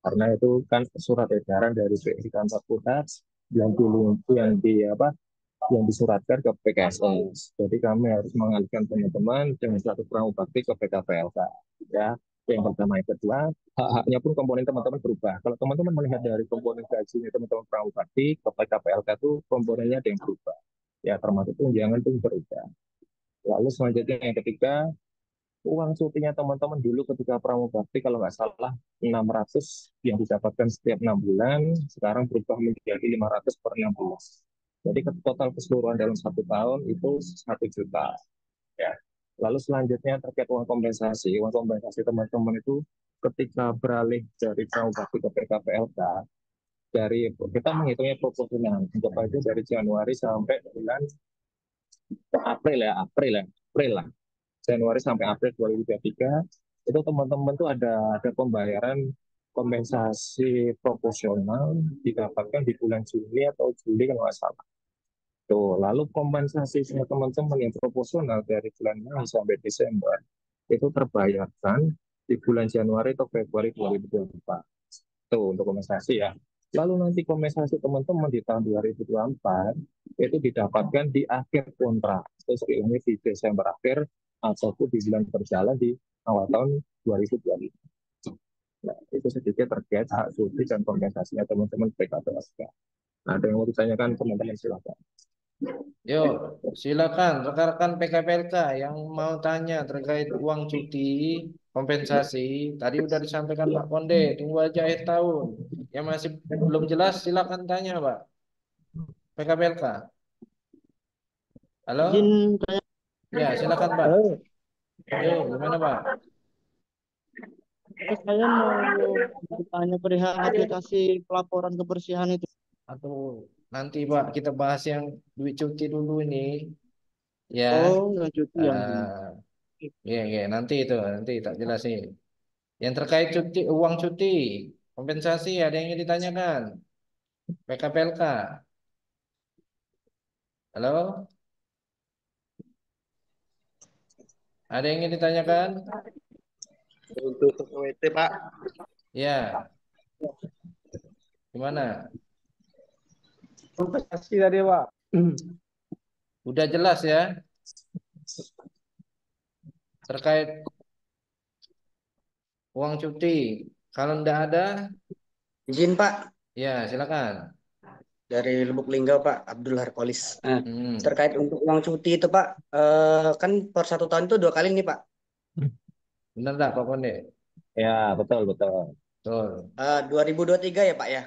Karena itu kan surat edaran dari PI Kantor Pusat yang dulu yang disuratkan ke PKSS. Jadi kami harus mengalihkan teman-teman dengan status pramugari ke PKPLK. Ya, yang pertama. Yang kedua, hak-haknya pun komponen teman-teman berubah. Kalau teman-teman melihat dari komponen gajinya teman-teman pramugari ke PKPLK itu komponennya ada yang berubah. Ya, termasuk tunjangan itu berubah. Lalu selanjutnya yang ketiga, uang cutinya teman-teman dulu ketika pramugari kalau nggak salah 600 yang didapatkan setiap 6 bulan, sekarang berubah menjadi 500 per 6 bulan. Jadi total keseluruhan dalam 1 tahun itu 1 juta. Ya. Lalu selanjutnya terkait uang kompensasi teman-teman itu ketika beralih dari pramugari ke PKPLK, dari kita menghitungnya proporsional, untuk aja dari Januari sampai bulan April lah. Januari sampai April 2023 itu teman-teman tuh ada pembayaran kompensasi proporsional didapatkan di bulan Juni atau Juli kalau nggak salah. Tuh, lalu kompensasi teman-teman yang proporsional dari bulan Mei sampai Desember itu terbayarkan di bulan Januari atau Februari 2024. Tuh, untuk kompensasi ya. Lalu nanti kompensasi teman-teman di tahun 2024 itu didapatkan di akhir kontrak. Terus ini di Desember akhir ataupun di bulan berjalan di awal tahun 2025. Nah, itu sedikit terkait hak cuti dan kompensasinya teman-teman PKPSK. Nah, ada yang mau ditanyakan teman-teman silakan.
Yuk, silakan rekan-rekan PKPLK yang mau tanya terkait uang cuti, kompensasi. Tadi udah disampaikan Pak Konde, tunggu aja akhir tahun. Yang masih belum jelas silakan tanya Pak. PKPLK.
Izin
Halo?
tanya.
Ya, silakan Pak.
Halo.
Yuk, gimana Pak?
Saya mau bertanya perihal aplikasi pelaporan kebersihan itu.
Atau nanti Pak kita bahas yang duit cuti dulu ini. Ya,
Oh, yang cuti yang ini.
ya, ya, nanti tak jelasin. Yang terkait cuti, uang cuti, kompensasi ada yang ingin ditanyakan? PKPLK. Halo? Ada yang ingin ditanyakan?
Untuk WT Pak,
Ya, gimana?
kompensasi tadi Pak.
Udah jelas ya terkait uang cuti. Kalau tidak ada,
Izin Pak,
ya silakan.
dari Lubuk Linggau Pak, Abdul Harkolis. Nah,
Hmm,
terkait untuk uang cuti itu Pak, kan per 1 tahun itu 2 kali nih Pak.
benar tak Pak Konde?
Ya, betul, betul.
Betul.
2023 ya Pak ya.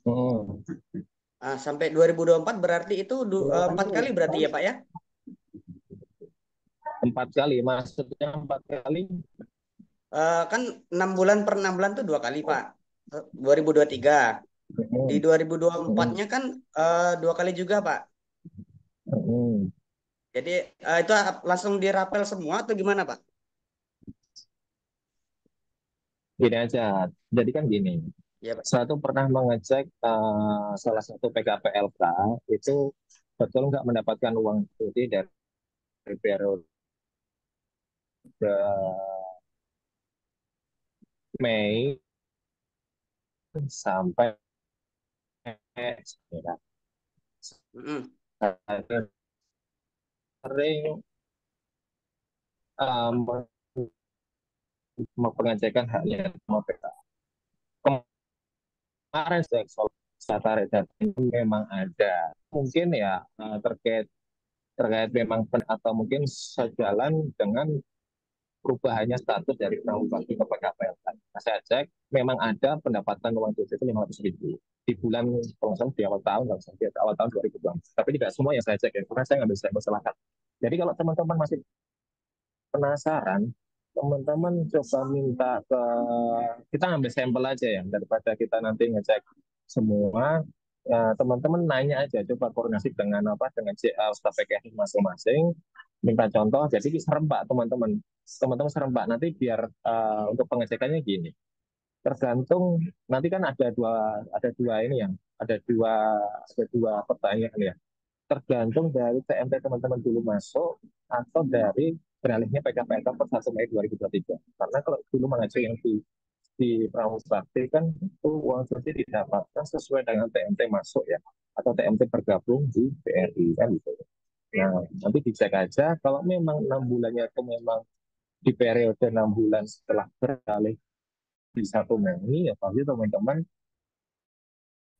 Hmm.
Sampai 2024 berarti itu 4 kali berarti ya Pak ya.
4 kali, maksudnya 4 kali.
Kan 6 bulan per 6 bulan tuh 2 kali Pak. 2023. Di
Hmm.
2024-nya kan 2 kali juga Pak.
Hmm.
Jadi itu langsung dirapel semua atau gimana Pak?
Gini aja, jadi kan gini,
Ya Pak.
saya tuh pernah mengecek salah satu PKPLK itu betul nggak mendapatkan uang cuti dari periode Mei sampai ya,
Mm-mm.
saya sering uh, mempengecekan haknya sama PK. kemarin saya tarik data itu memang ada. Mungkin ya terkait terkait memang atau mungkin sejalan dengan perubahannya status dari penanggung pasti ke PKPL. Nah, saya cek memang ada pendapatan uang cuti itu 500.000 di bulan kalau misalnya di awal tahun, kalau di awal tahun 2020. Tapi tidak semua yang saya cek ya, karena saya ngambil sampel masyarakat. Jadi kalau teman-teman masih penasaran, teman-teman coba minta ke kita ngambil sampel aja ya daripada kita nanti ngecek semua. Ya, teman-teman nanya aja, coba koordinasi dengan apa dengan staf PKS masing-masing, minta contoh. Jadi serempak teman-teman, teman-teman serempak nanti biar untuk pengecekannya gini. Tergantung nanti kan ada dua ini yang ada dua pertanyaan ya, tergantung dari TMT teman-teman dulu masuk atau dari beralihnya PKPLK per 1 Mei 2023. Karena kalau dulu mengacu yang di Pramuka Bakti kan itu uang cuti didapatkan sesuai dengan TMT masuk ya, atau TMT bergabung di BRI kan gitu. Nah, nanti dicek aja kalau memang 6 bulannya itu memang di periode 6 bulan setelah beralih di 1 Mei, ya pasti teman-teman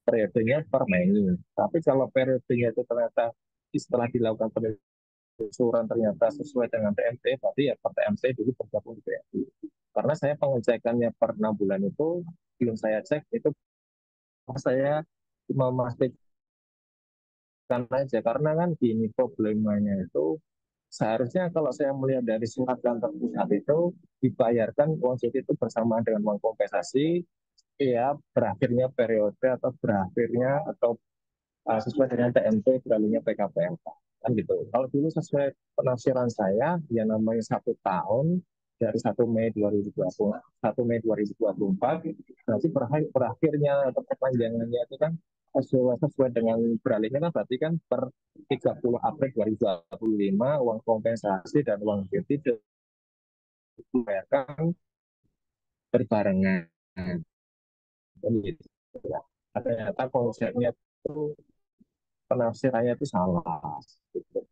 periodenya per Mei. Tapi kalau periodenya itu ternyata setelah dilakukan penelusuran ternyata sesuai dengan TMT, berarti ya per TMT dulu bergabung di BRI. Karena saya pengecekannya per 6 bulan itu belum saya cek itu, saya memastikan aja karena kan gini problemanya itu seharusnya kalau saya melihat dari surat kantor pusat itu dibayarkan uang cuti itu bersamaan dengan uang kompensasi ya berakhirnya periode atau berakhirnya atau sesuai dengan TMT beralihnya PKPLK kan gitu. Kalau dulu sesuai penafsiran saya ya namanya 1 tahun dari 1 Mei 2020 1 Mei 2024 berarti berakhirnya atau perpanjangannya itu kan sesuai dengan beralihnya kan berarti kan per 30 April 2025 uang kompensasi dan uang cuti dibayarkan berbarengan. Gitu, ya. Ternyata konsepnya itu penafsirannya itu salah. Gitu.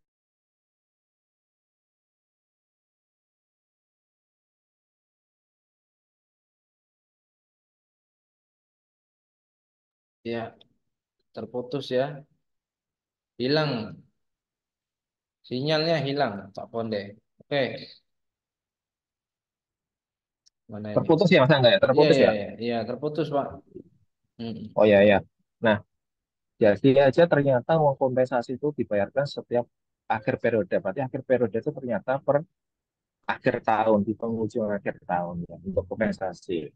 Ya, terputus ya. Hilang. Sinyalnya hilang, Pak Ponde. Oke, mana ini?
Terputus ya Mas Angga ya?
Iya,
Terputus
iya,
ya?
iya, iya, terputus, Pak. Hmm.
Oh ya ya. Nah, jadi aja ternyata uang kompensasi itu dibayarkan setiap akhir periode. Berarti akhir periode itu ternyata per akhir tahun, di penghujung akhir tahun ya, untuk kompensasi.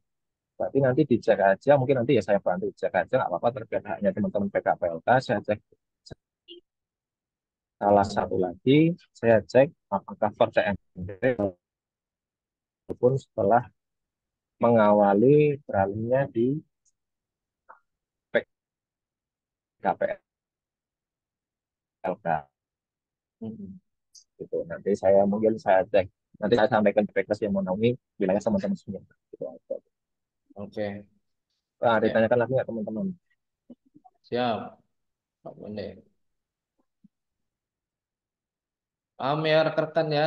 Berarti nanti dicek aja, mungkin nanti ya saya bantu cek aja, nggak apa-apa terkait haknya teman-teman PKPLK, saya cek salah satu lagi, saya cek apakah per TMD ataupun setelah mengawali beralihnya di PKPLK.
Hmm.
Gitu. Nanti saya mungkin saya cek, nanti saya sampaikan ke PKS yang menaungi wilayah teman-teman semua. Gitu.
Oke,
Nah,
ya,
ditanyakan lagi nggak teman-teman?
siap, Pak Ponde. Paham ya rekan-rekan ya,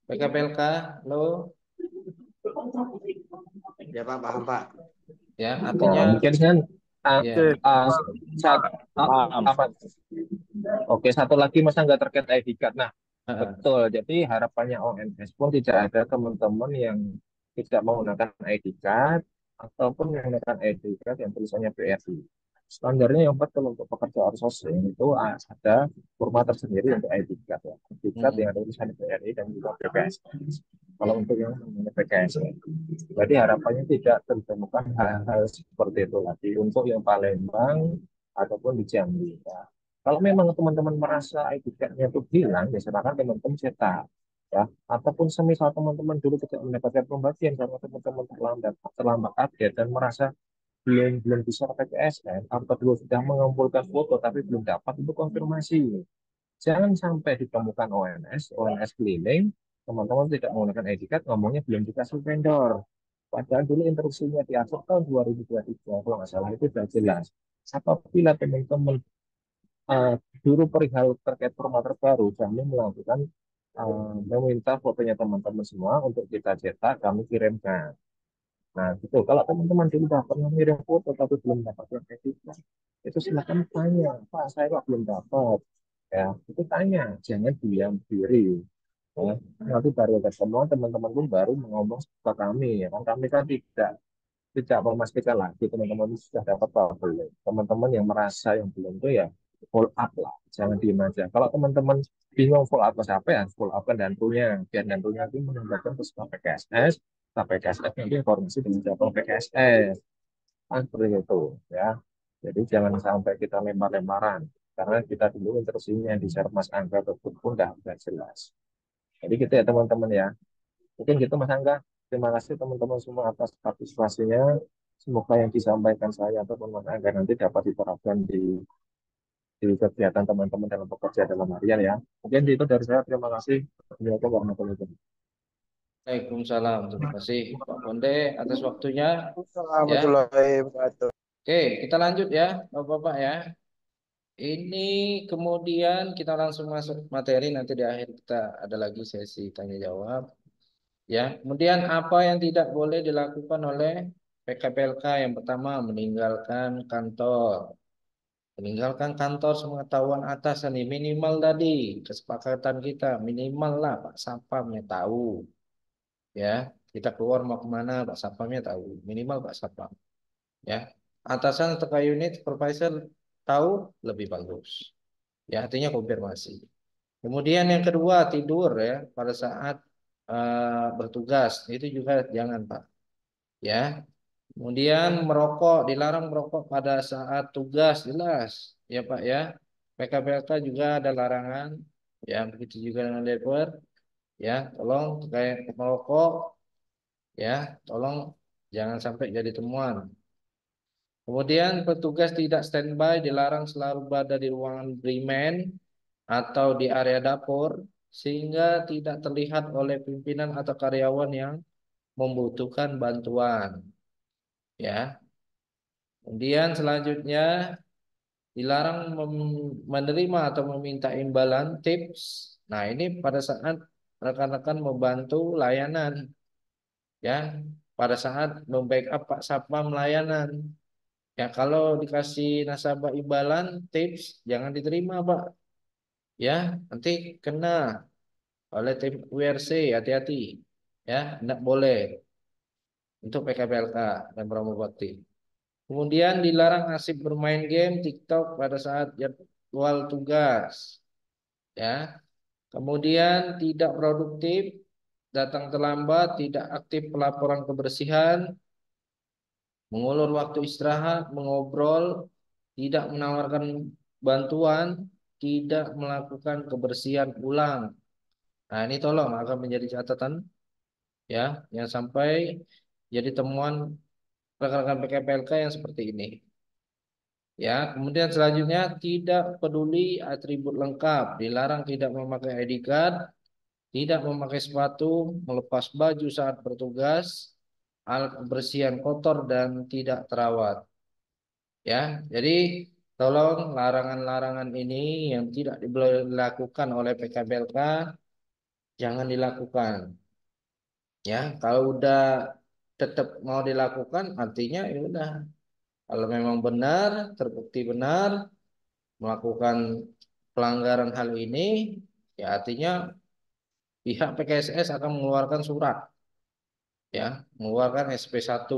PKPLK, lo
Ya Pak, paham Pak.
ya,
Nah,
artinya
mungkin kan uh,
ya,
Oke,
uh, saat,
paham.
apa, oke, satu lagi Mas Angga terkait ID card. Nah,
heeh.
betul. Jadi harapannya OMS pun tidak ada teman-teman yang tidak menggunakan ID card ataupun menggunakan ID card yang tulisannya BRI. Standarnya yang betul untuk pekerja outsourcing itu ada format tersendiri untuk ID card ya. ID card yang
Hmm.
ada tulisan BRI dan juga PKS. Kalau untuk yang namanya PKS. Jadi harapannya tidak ditemukan hal-hal seperti itu lagi untuk yang Palembang ataupun di Jambi. Ya. Kalau memang teman-teman merasa ID card-nya itu hilang, ya silakan teman-teman cetak. Ya, ataupun semisal teman-teman dulu tidak mendapatkan pembagian karena teman-teman terlambat update dan merasa belum belum bisa pakai PSN atau belum sudah mengumpulkan foto tapi belum dapat itu konfirmasi. Jangan sampai ditemukan ONS keliling, teman-teman tidak menggunakan ID card, ngomongnya belum dikasih vendor. Padahal dulu instruksinya di akhir tahun 2023, kalau nggak salah itu sudah jelas. Apabila teman-teman uh, dulu perihal terkait format terbaru, kami melakukan meminta fotonya teman-teman semua untuk kita cetak, kami kirimkan. Nah, gitu. Kalau teman-teman sudah pernah ngirim foto tapi belum dapat sertifikat, itu silakan tanya, Pak, saya kok belum dapat. Ya, itu tanya, jangan diam diri. Ya. Nanti baru ketemu teman-teman pun baru ngomong ke kami. Ya kan kami kan tidak memastikan lagi teman-teman itu sudah dapat atau belum. Teman-teman yang merasa yang belum itu ya follow up lah, jangan diem aja. Kalau teman-teman bingung follow up ke siapa ya follow up ke dantunya, biar dantunya itu menambahkan ke PKSS, PKSS nanti informasi dengan cabang PKSS, kan seperti itu ya. Jadi jangan sampai kita lempar-lemparan, karena kita dulu instruksinya di Sermas Angga tersebut pun udah jelas. Jadi gitu ya teman-teman ya. Mungkin gitu Mas Angga. Terima kasih teman-teman semua atas partisipasinya. Semoga yang disampaikan saya ataupun Mas Angga nanti dapat diterapkan di kegiatan teman-teman dalam bekerja dalam harian ya. Mungkin itu dari saya. Terima kasih. Assalamualaikum warahmatullahi wabarakatuh.
Waalaikumsalam. Terima kasih Pak Konde atas waktunya. Ya,
Warahmatullahi wabarakatuh.
oke, kita lanjut ya, Bapak-bapak ya. Ini kemudian kita langsung masuk materi, nanti di akhir kita ada lagi sesi tanya jawab. Ya, kemudian apa yang tidak boleh dilakukan oleh PKPLK? Yang pertama, meninggalkan kantor. Meninggalkan kantor sepengetahuan atasan nih, minimal tadi kesepakatan kita minimal lah Pak Sapamnya tahu. Ya, kita keluar mau kemana Pak Sapamnya tahu. Minimal Pak Sapam. Ya, atasan atau unit supervisor tahu lebih bagus. Ya, artinya konfirmasi. Kemudian yang kedua tidur ya pada saat bertugas itu juga jangan Pak. Ya. Kemudian merokok dilarang merokok pada saat tugas jelas ya Pak ya. PKPLK juga ada larangan ya begitu juga dengan Deper ya. Tolong kayak merokok ya tolong jangan sampai jadi temuan. Kemudian petugas tidak standby dilarang selalu berada di ruangan brimen atau di area dapur sehingga tidak terlihat oleh pimpinan atau karyawan yang membutuhkan bantuan. Ya. Kemudian selanjutnya dilarang menerima atau meminta imbalan tips. Nah, ini pada saat rekan-rekan membantu layanan ya, pada saat membackup Pak Sapam layanan. Ya, kalau dikasih nasabah imbalan tips jangan diterima, Pak. Ya, nanti kena oleh tim WRC, hati-hati. Ya, tidak boleh untuk PKPLK dan Promo Bakti. Kemudian dilarang asik bermain game TikTok pada saat jadwal tugas. Ya. Kemudian tidak produktif, datang terlambat, tidak aktif pelaporan kebersihan, mengulur waktu istirahat, mengobrol, tidak menawarkan bantuan, tidak melakukan kebersihan ulang. Nah, ini tolong akan menjadi catatan ya, yang sampai jadi temuan rekan-rekan PKPLK yang seperti ini. Ya, kemudian selanjutnya tidak peduli atribut lengkap, dilarang tidak memakai ID card, tidak memakai sepatu, melepas baju saat bertugas, alat kebersihan kotor dan tidak terawat. Ya, jadi tolong larangan-larangan ini yang tidak dilakukan oleh PKBLK jangan dilakukan. Ya, kalau udah tetap mau dilakukan, artinya ya udah. Kalau memang benar, terbukti benar melakukan pelanggaran hal ini, ya artinya pihak PKSS akan mengeluarkan surat, ya, mengeluarkan SP1.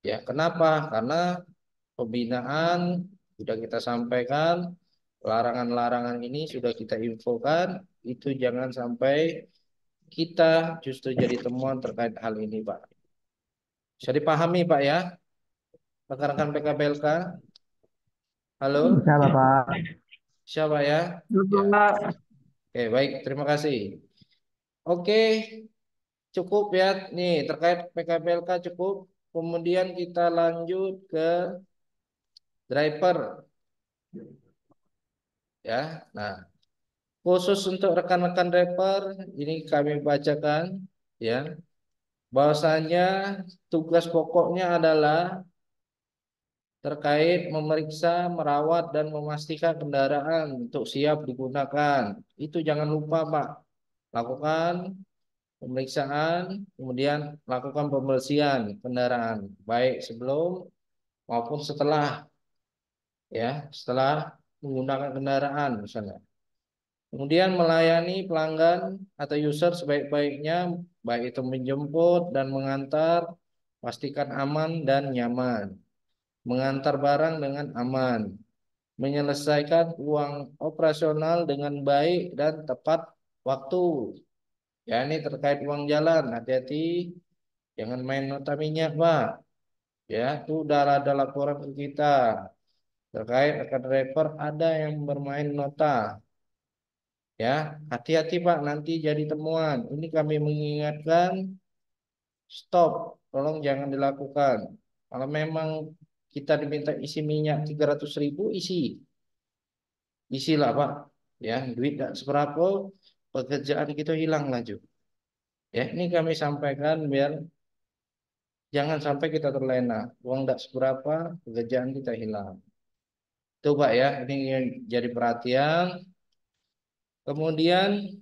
Ya, kenapa? Karena pembinaan sudah kita sampaikan, larangan-larangan ini sudah kita infokan, itu jangan sampai kita justru jadi temuan terkait hal ini, Pak. Bisa dipahami, Pak ya? Rekan-rekan PKBLK, halo?
Bisa, Bapak.
Siapa ya? Ya.
Bapak.
Oke, baik, terima kasih. Oke, cukup ya. Nih, terkait PKBLK cukup. Kemudian kita lanjut ke driver ya. Nah, khusus untuk rekan-rekan driver ini kami bacakan ya bahwasanya tugas pokoknya adalah terkait memeriksa, merawat dan memastikan kendaraan untuk siap digunakan. Itu jangan lupa, Pak. Lakukan pemeriksaan, kemudian lakukan pembersihan kendaraan, baik sebelum maupun setelah, ya, setelah menggunakan kendaraan misalnya. Kemudian melayani pelanggan atau user sebaik-baiknya, baik itu menjemput dan mengantar, pastikan aman dan nyaman. Mengantar barang dengan aman. Menyelesaikan uang operasional dengan baik dan tepat waktu. Ya, ini terkait uang jalan, hati-hati, jangan main nota minyak, Pak. Ya, itu udah ada laporan ke kita terkait akan driver ada yang bermain nota. Ya, hati-hati Pak, nanti jadi temuan. Ini kami mengingatkan, stop, tolong jangan dilakukan. Kalau memang kita diminta isi minyak 300.000, isilah Pak. Ya, duit tidak seberapa, pekerjaan kita hilang laju. Ya, ini kami sampaikan biar jangan sampai kita terlena. Uang tidak seberapa, pekerjaan kita hilang. Itu Pak ya, ini yang jadi perhatian. Kemudian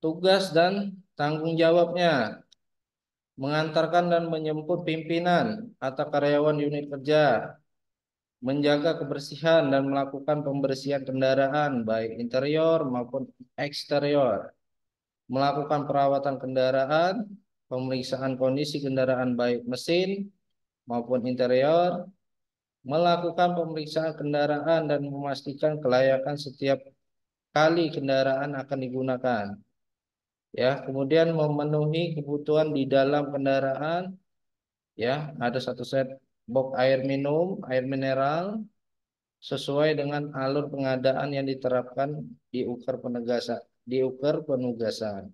tugas dan tanggung jawabnya. Mengantarkan dan menjemput pimpinan atau karyawan unit kerja, menjaga kebersihan dan melakukan pembersihan kendaraan baik interior maupun eksterior, melakukan perawatan kendaraan, pemeriksaan kondisi kendaraan baik mesin maupun interior, melakukan pemeriksaan kendaraan dan memastikan kelayakan setiap kali kendaraan akan digunakan. Ya, kemudian memenuhi kebutuhan di dalam kendaraan. Ya, ada satu set box air minum, air mineral sesuai dengan alur pengadaan yang diterapkan di ukar penugasan.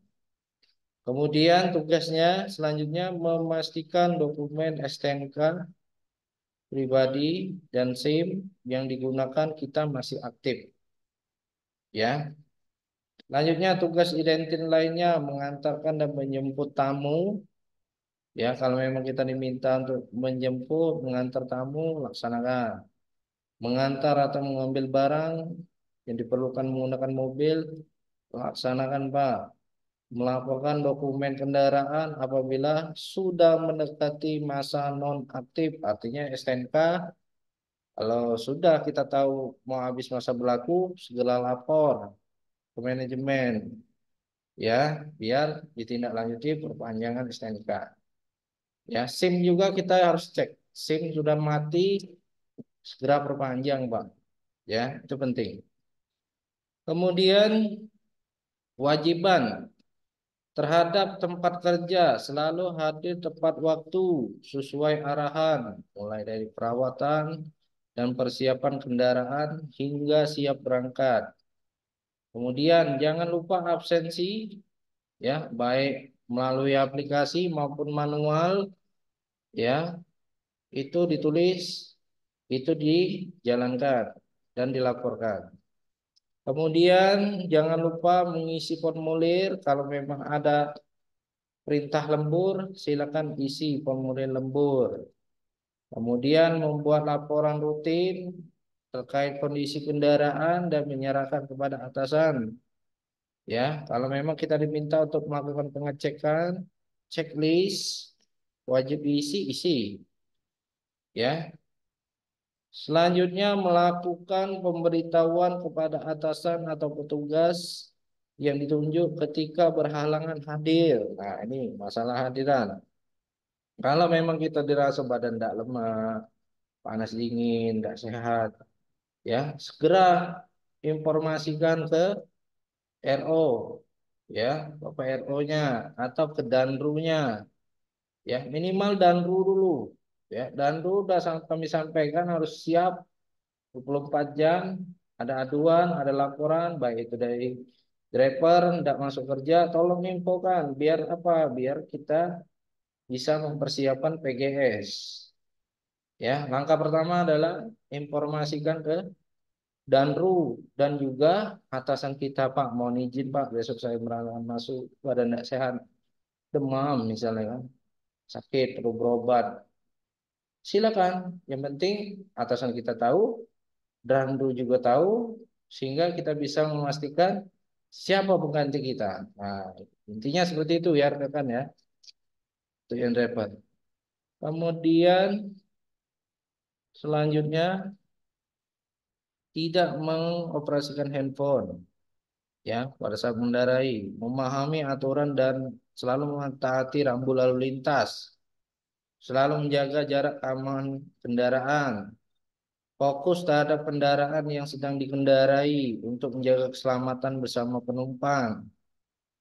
Kemudian tugasnya selanjutnya memastikan dokumen STNK pribadi dan SIM yang digunakan kita masih aktif. Ya. Selanjutnya tugas identik lainnya mengantarkan dan menjemput tamu. Ya, kalau memang kita diminta untuk menjemput, mengantar tamu, laksanakan. Mengantar atau mengambil barang yang diperlukan menggunakan mobil, laksanakan Pak. Melaporkan dokumen kendaraan apabila sudah mendekati masa nonaktif, artinya STNK. Kalau sudah kita tahu mau habis masa berlaku, segera lapor ke manajemen, ya, biar ditindaklanjuti perpanjangan STNK. Ya, SIM juga kita harus cek. SIM sudah mati, segera perpanjang, Pak. Ya, itu penting. Kemudian kewajiban terhadap tempat kerja selalu hadir tepat waktu sesuai arahan, mulai dari perawatan dan persiapan kendaraan hingga siap berangkat. Kemudian jangan lupa absensi, ya, baik melalui aplikasi maupun manual, ya, itu ditulis, itu dijalankan dan dilaporkan. Kemudian jangan lupa mengisi formulir. Kalau memang ada perintah lembur, silakan isi formulir lembur. Kemudian membuat laporan rutin terkait kondisi kendaraan dan menyerahkan kepada atasan. Ya, kalau memang kita diminta untuk melakukan pengecekan, checklist, wajib isi. Ya, selanjutnya melakukan pemberitahuan kepada atasan atau petugas yang ditunjuk ketika berhalangan hadir. Nah, ini masalah hadiran. Kalau memang kita dirasa badan tidak lemah, panas dingin, tidak sehat, ya segera informasikan ke RO, ya, Bapak RO-nya atau ke Danru-nya, ya minimal Danru dulu, ya Danru udah kami sampaikan harus siap 24 jam, ada aduan, ada laporan, baik itu dari driver tidak masuk kerja, tolong infokan, biar apa? Biar kita bisa mempersiapkan PGS. Ya, langkah pertama adalah informasikan ke Danru dan juga atasan kita, Pak, mohon izin Pak, besok saya berangkat masuk badan tidak sehat, demam misalnya kan, sakit perlu berobat. Silakan, yang penting atasan kita tahu, Danru juga tahu, sehingga kita bisa memastikan siapa pengganti kita. Nah, intinya seperti itu ya rekan ya, untuk yang driver. Kemudian selanjutnya tidak mengoperasikan handphone ya pada saat mengendarai, memahami aturan dan selalu mentaati rambu lalu lintas, selalu menjaga jarak aman kendaraan, fokus terhadap kendaraan yang sedang dikendarai untuk menjaga keselamatan bersama penumpang,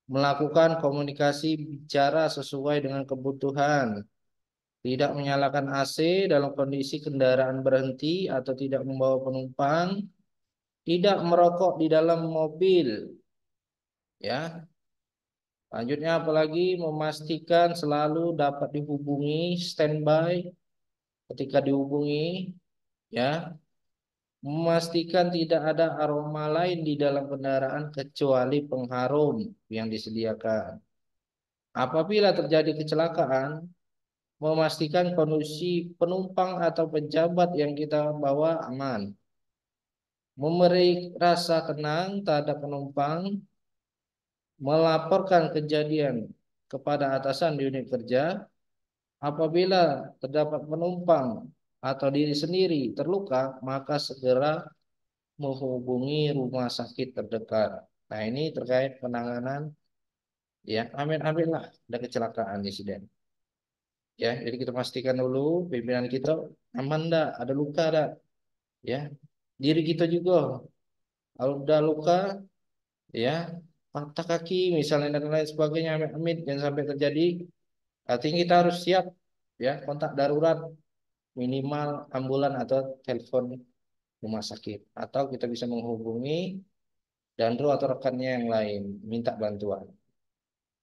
melakukan komunikasi bicara sesuai dengan kebutuhan, tidak menyalakan AC dalam kondisi kendaraan berhenti atau tidak membawa penumpang, tidak merokok di dalam mobil, ya. Lanjutnya apalagi memastikan selalu dapat dihubungi standby ketika dihubungi, ya. Memastikan tidak ada aroma lain di dalam kendaraan kecuali pengharum yang disediakan. Apabila terjadi kecelakaan, memastikan kondisi penumpang atau pejabat yang kita bawa aman. Memberi rasa tenang terhadap penumpang, melaporkan kejadian kepada atasan di unit kerja. Apabila terdapat penumpang atau diri sendiri terluka, maka segera menghubungi rumah sakit terdekat. Nah, ini terkait penanganan ya, amin-amin lah ada kecelakaan insiden. Ya, jadi kita pastikan dulu pimpinan kita aman enggak, ada luka enggak, ya. Diri kita juga kalau udah luka, ya, patah kaki misalnya dan lain sebagainya, amin-amin jangan sampai terjadi. Artinya kita harus siap ya, kontak darurat minimal ambulan atau telepon rumah sakit, atau kita bisa menghubungi Danru atau rekannya yang lain minta bantuan.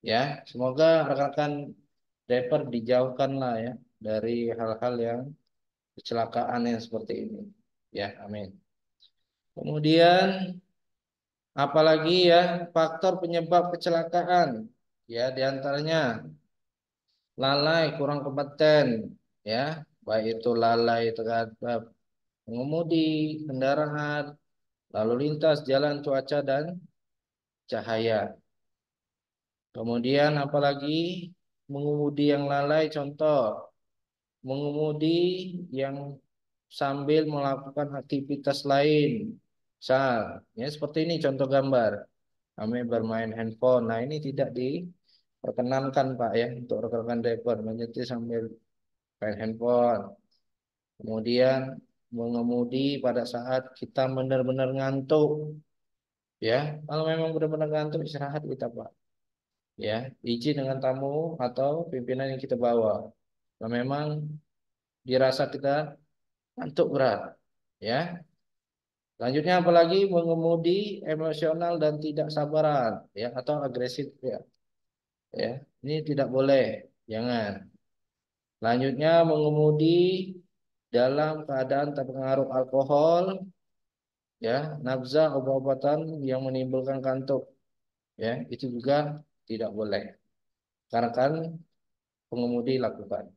Ya, semoga rekan-rekan driver dijauhkan lah ya dari hal-hal yang kecelakaan yang seperti ini. Ya, amin. Kemudian apalagi ya faktor penyebab kecelakaan, ya diantaranya lalai, kurang kompeten, ya baik itu lalai terhadap mengemudi kendaraan, lalu lintas, jalan, cuaca dan cahaya. Kemudian apalagi mengemudi yang lalai, contoh mengemudi yang sambil melakukan aktivitas lain. Misal, ya seperti ini contoh gambar. Kami bermain handphone. Nah, ini tidak diperkenankan Pak ya untuk rekan-rekan driver menyetir sambil main handphone. Kemudian mengemudi pada saat kita benar-benar ngantuk. Ya, kalau memang benar-benar ngantuk istirahat kita Pak. Ya, izin dengan tamu atau pimpinan yang kita bawa. Kalau memang dirasa kita ngantuk berat, ya. Selanjutnya apalagi mengemudi emosional dan tidak sabaran, ya, atau agresif, ya. Ya, ini tidak boleh, jangan. Selanjutnya mengemudi dalam keadaan terpengaruh alkohol, ya, nafza obat-obatan yang menimbulkan kantuk, ya, itu juga tidak boleh. Karena kan pengemudi lakukan.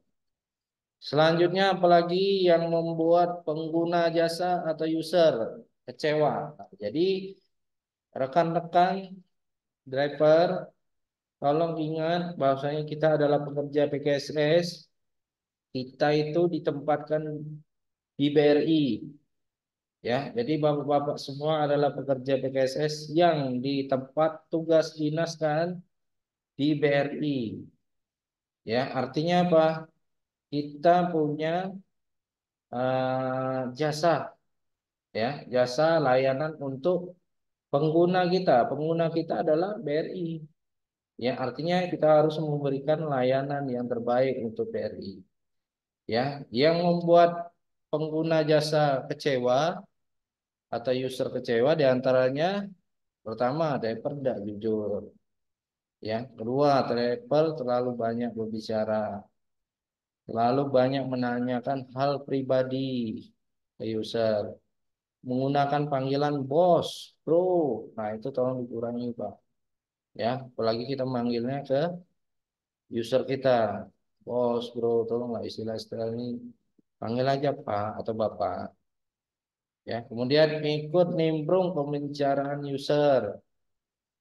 Selanjutnya apalagi yang membuat pengguna jasa atau user kecewa. Nah, jadi rekan-rekan driver tolong ingat bahwasanya kita adalah pekerja PKSS. Kita itu ditempatkan di BRI. Ya, jadi bapak-bapak semua adalah pekerja PKSS yang di tempat tugas dinas kan di BRI. Ya, artinya apa? Kita punya jasa, ya, jasa layanan untuk pengguna kita. Pengguna kita adalah BRI. Ya, artinya kita harus memberikan layanan yang terbaik untuk BRI. Ya, yang membuat pengguna jasa kecewa atau user kecewa diantaranya pertama driver tidak jujur. Ya, kedua driver terlalu banyak berbicara, terlalu banyak menanyakan hal pribadi ke user, menggunakan panggilan bos, bro. Nah, itu tolong dikurangi, Pak. Ya, apalagi kita manggilnya ke user kita, bos, bro, tolonglah istilah-istilah ini panggil aja Pak atau Bapak. Ya, kemudian ikut nimbrung pembicaraan user.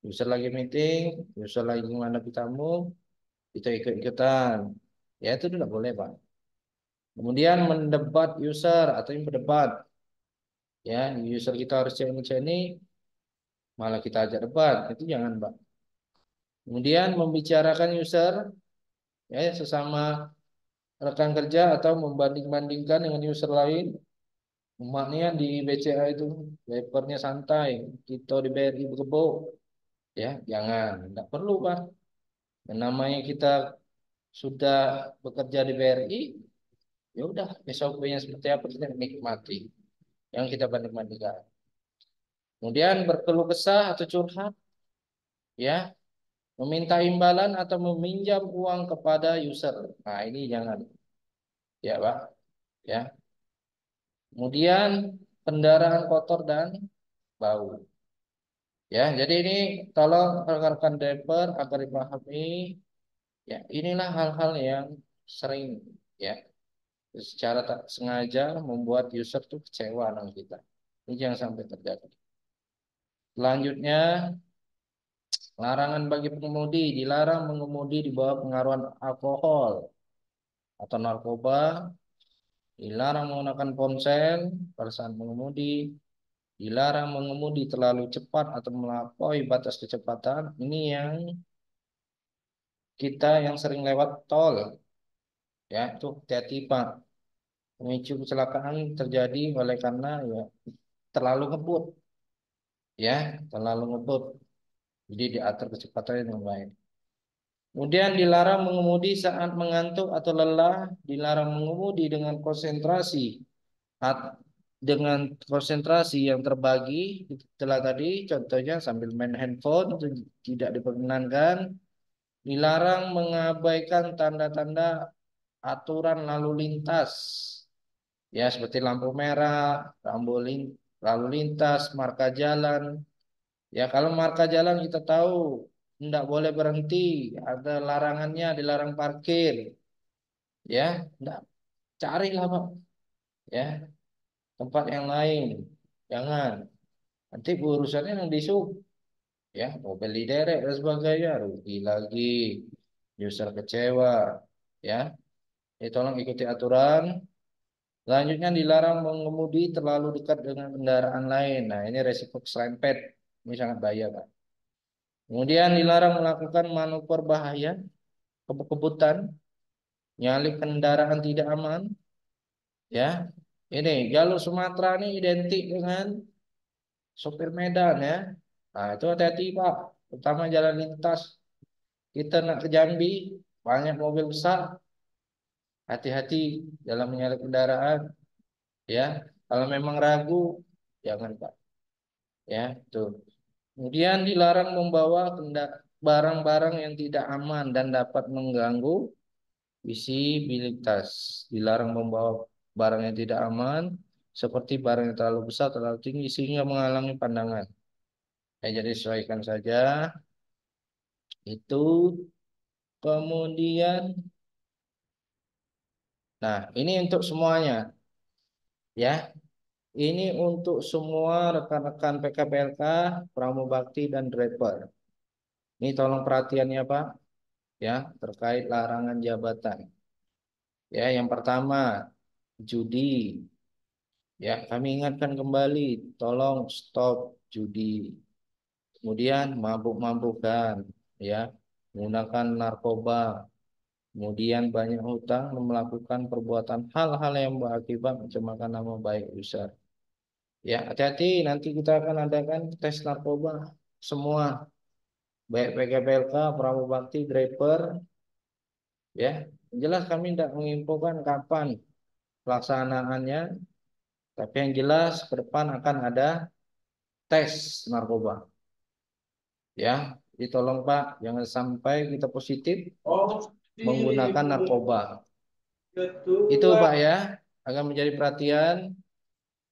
User lagi meeting, user lagi menghadapi tamu, kita ikut-ikutan. Ya itu tidak boleh, Pak. Kemudian mendebat user atau yang berdebat. Ya, user kita harus cek ini, malah kita ajak debat. Itu jangan, Pak. Kemudian membicarakan user, ya sesama rekan kerja atau membanding-bandingkan dengan user lain. Umpamanya di BCA itu papernya santai, kita di BRI bergebuk. Ya, jangan. Tidak perlu, Pak. Yang namanya kita sudah bekerja di BRI, ya udah SOP-nya seperti apa kita nikmati. Yang kita banding-bandingkan. Kemudian berkeluh kesah atau curhat, ya, meminta imbalan atau meminjam uang kepada user. Nah, ini jangan, ya, Pak. Ya. Kemudian kendaraan kotor dan bau. Ya, jadi ini tolong rekan-rekan driver agar dipahami. Ya, inilah hal-hal yang sering, ya, secara tak sengaja membuat user tuh kecewa dengan kita. Ini jangan sampai terjadi. Selanjutnya, larangan bagi pengemudi, dilarang mengemudi di bawah pengaruh alkohol atau narkoba, dilarang menggunakan ponsel pada saat mengemudi, dilarang mengemudi terlalu cepat atau melampaui batas kecepatan. Ini yang kita yang sering lewat tol, ya itu hati-hati, Pak. Pemicu kecelakaan terjadi oleh karena ya terlalu ngebut, ya terlalu ngebut. Jadi diatur kecepatan yang baik. Kemudian dilarang mengemudi saat mengantuk atau lelah, dilarang mengemudi dengan konsentrasi dengan konsentrasi yang terbagi. Setelah tadi contohnya sambil main handphone itu tidak diperkenankan, dilarang mengabaikan tanda-tanda aturan lalu lintas. Ya, seperti lampu merah, lalu lintas, marka jalan. Ya, kalau marka jalan kita tahu tidak boleh berhenti, ada larangannya, dilarang parkir. Ya, tidak, carilah, Pak. Ya, tempat yang lain. Jangan. Nanti urusannya yang disub, ya, mobil diderek dan sebagainya, rugi lagi, user kecewa. Ya, jadi tolong ikuti aturan. Selanjutnya dilarang mengemudi terlalu dekat dengan kendaraan lain. Nah, ini resiko keserempet. Ini sangat bahaya, Pak. Kemudian dilarang melakukan manuver bahaya, kebut-kebutan, nyalip kendaraan tidak aman. Ya, ini jalur Sumatera ini identik dengan sopir Medan, ya. Nah, itu hati-hati, Pak. Terutama jalan lintas. Kita nak ke Jambi, banyak mobil besar. Hati-hati dalam menyalip kendaraan. Ya, kalau memang ragu, jangan, Pak. Ya, tuh. Kemudian dilarang membawa barang-barang yang tidak aman dan dapat mengganggu visibilitas. Dilarang membawa barang yang tidak aman, seperti barang yang terlalu besar, terlalu tinggi, sehingga menghalangi pandangan. Ya, jadi sesuaikan saja. Itu kemudian, nah ini untuk semuanya. Ya, ini untuk semua rekan-rekan PKPLK, Pramubakti, dan driver. Ini tolong perhatiannya, Pak. Ya, terkait larangan jabatan. Ya, yang pertama, judi. Ya, kami ingatkan kembali, tolong stop judi. Kemudian mabuk-mabukan, ya, menggunakan narkoba. Kemudian banyak hutang dan melakukan perbuatan hal-hal yang berakibat mencemahkan nama baik user. Ya, hati-hati, nanti kita akan adakan tes narkoba semua, baik PKPLK, Pramubakti, driver. Ya, jelas kami tidak menginfokan kapan pelaksanaannya, tapi yang jelas ke depan akan ada tes narkoba. Ya, jadi tolong, Pak, jangan sampai kita positif menggunakan narkoba. Itu, Pak, ya, akan menjadi perhatian.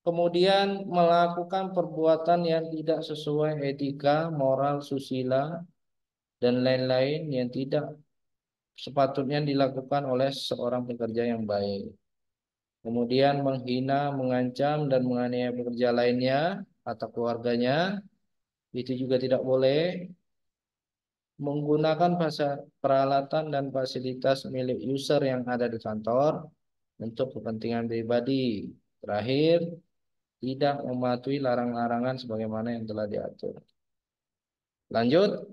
Kemudian melakukan perbuatan yang tidak sesuai etika, moral, susila, dan lain-lain yang tidak sepatutnya dilakukan oleh seorang pekerja yang baik. Kemudian menghina, mengancam, dan menganiaya pekerja lainnya atau keluarganya, itu juga tidak boleh. menggunakan peralatan dan fasilitas milik user yang ada di kantor untuk kepentingan pribadi. Terakhir, tidak mematuhi larang-larangan sebagaimana yang telah diatur. Lanjut.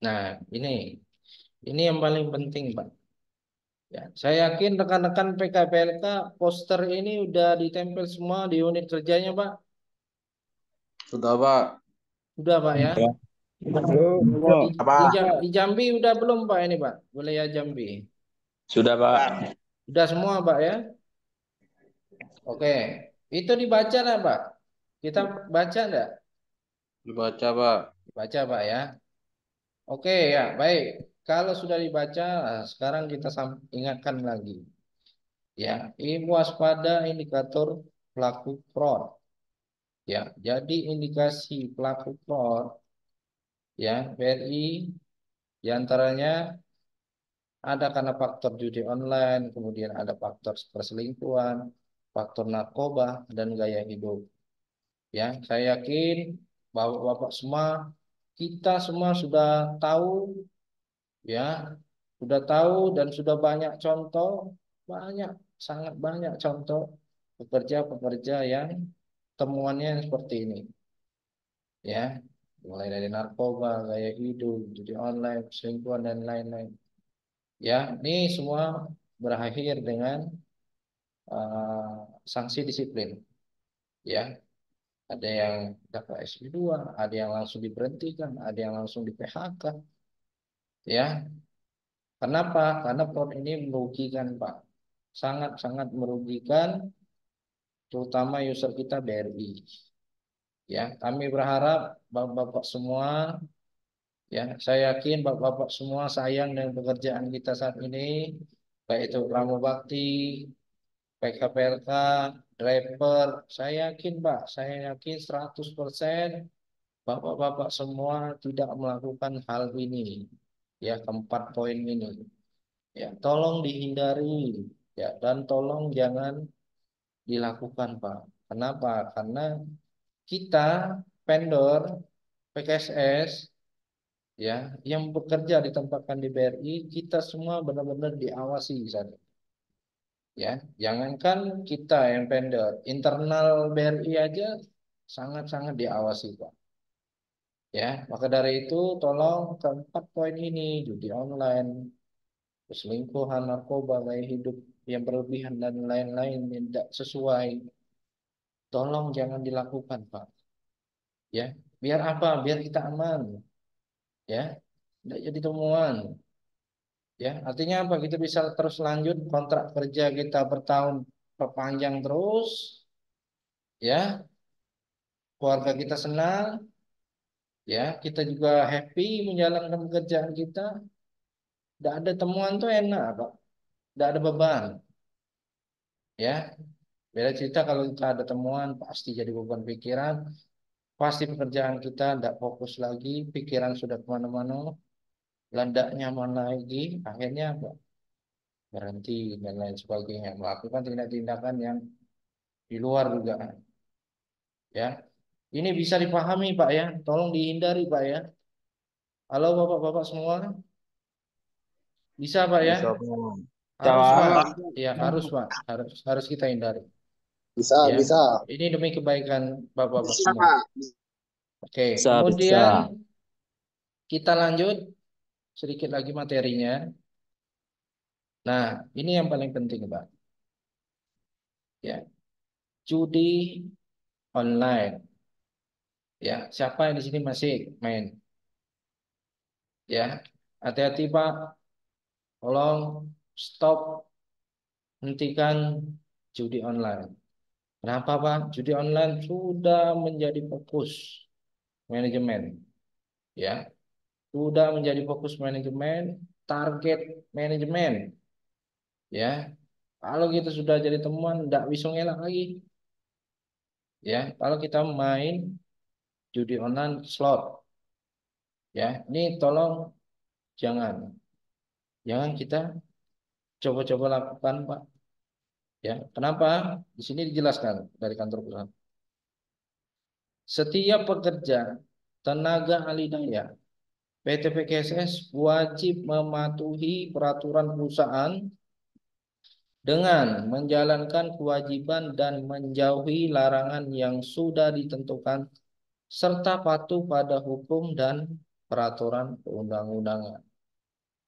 Nah, ini yang paling penting, Pak. Ya, saya yakin rekan-rekan PKPLK poster ini udah ditempel semua di unit kerjanya, Pak.
Sudah, Pak.
Udah, Pak ya. Di,
Apa?
di Jambi udah belum, Pak ini, Pak? Wilayah Jambi.
Sudah, Pak.
Udah semua, Pak ya. Oke. Itu dibaca enggak, Pak? Kita baca enggak?
Dibaca, Pak.
Baca, Pak ya. Oke ya, baik. Kalau sudah dibaca, sekarang kita ingatkan lagi. Ya, ini waspada indikator pelaku fraud. Ya, jadi indikasi pelaku fraud ya BRI diantaranya ada karena faktor judi online, kemudian ada faktor perselingkuhan, faktor narkoba dan gaya hidup. Ya, saya yakin bahwa Bapak semua, kita semua sudah tahu ya, sudah tahu dan sudah banyak contoh, banyak sangat banyak contoh pekerja-pekerja yang temuannya seperti ini. Ya, mulai dari narkoba, gaya hidup, judi online, selingkuhan dan lain-lain. Ya, ini semua berakhir dengan sanksi disiplin. Ya, ada yang dapat SP2, ada yang langsung diberhentikan, ada yang langsung di PHK. Ya, kenapa? Karena fraud ini merugikan, Pak. Sangat-sangat merugikan, terutama user kita BRI. Ya, kami berharap bapak-bapak semua, ya, saya yakin bapak-bapak semua sayang dengan pekerjaan kita saat ini, baik itu Pramubakti, PKPLK, driver. Saya yakin, Pak, saya yakin 100% bapak-bapak semua tidak melakukan hal ini. Ya, keempat poin ini. Ya, tolong dihindari. Ya, dan tolong jangan dilakukan, Pak. Kenapa? Karena kita vendor PKSS ya yang bekerja ditempatkan di BRI, kita semua benar-benar diawasi di sana. Ya, jangankan kita yang vendor, internal BRI aja sangat-sangat diawasi, Pak. Ya, maka dari itu tolong keempat poin ini, judi online, perselingkuhan, narkoba, gaya hidup yang berlebihan dan lain-lain yang tidak sesuai, tolong jangan dilakukan, Pak. Ya, biar apa? Biar kita aman. Ya, tidak jadi temuan. Ya, artinya apa? Kita bisa terus lanjut kontrak kerja kita bertahun perpanjang terus. Ya, keluarga kita senang. Ya, kita juga happy menjalankan pekerjaan kita. Tidak ada temuan tuh enak, Pak. Tidak ada beban. Ya, beda cerita kalau kita ada temuan pasti jadi beban pikiran. Pasti pekerjaan kita tidak fokus lagi. Pikiran sudah kemana-mana. Ledaknya mana lagi. Akhirnya apa? Berhenti dan lain sebagainya. Melakukan tindak-tindakan yang di luar dugaan. Ya, ini bisa dipahami, Pak ya. Tolong dihindari, Pak ya. Halo Bapak-bapak semua. Bisa, Pak ya?
Bisa, Pak.
Harus, Pak.
Pak.
Ya, harus, Pak. Harus kita hindari.
Bisa,
Ya.
bisa.
Ini demi kebaikan Bapak-bapak
Bisa,
semua.
Pak.
Oke,
Bisa.
kemudian kita lanjut sedikit lagi materinya. Nah, ini yang paling penting, Pak. Ya, judi online. Ya, siapa yang di sini masih main? Ya, hati-hati, Pak. Tolong stop, hentikan judi online. Kenapa, Pak? Judi online sudah menjadi fokus manajemen. Ya, sudah menjadi fokus manajemen, target manajemen. Ya, kalau kita sudah jadi temuan, tidak bisa ngelak lagi. Ya, kalau kita main judi online slot, ya, ini tolong jangan, jangan kita coba-coba lakukan, Pak. Ya, kenapa? Di sini dijelaskan dari kantor pusat. Setiap pekerja, tenaga ahli daya PT PKSS wajib mematuhi peraturan perusahaan dengan menjalankan kewajiban dan menjauhi larangan yang sudah ditentukan serta patuh pada hukum dan peraturan perundang-undangan.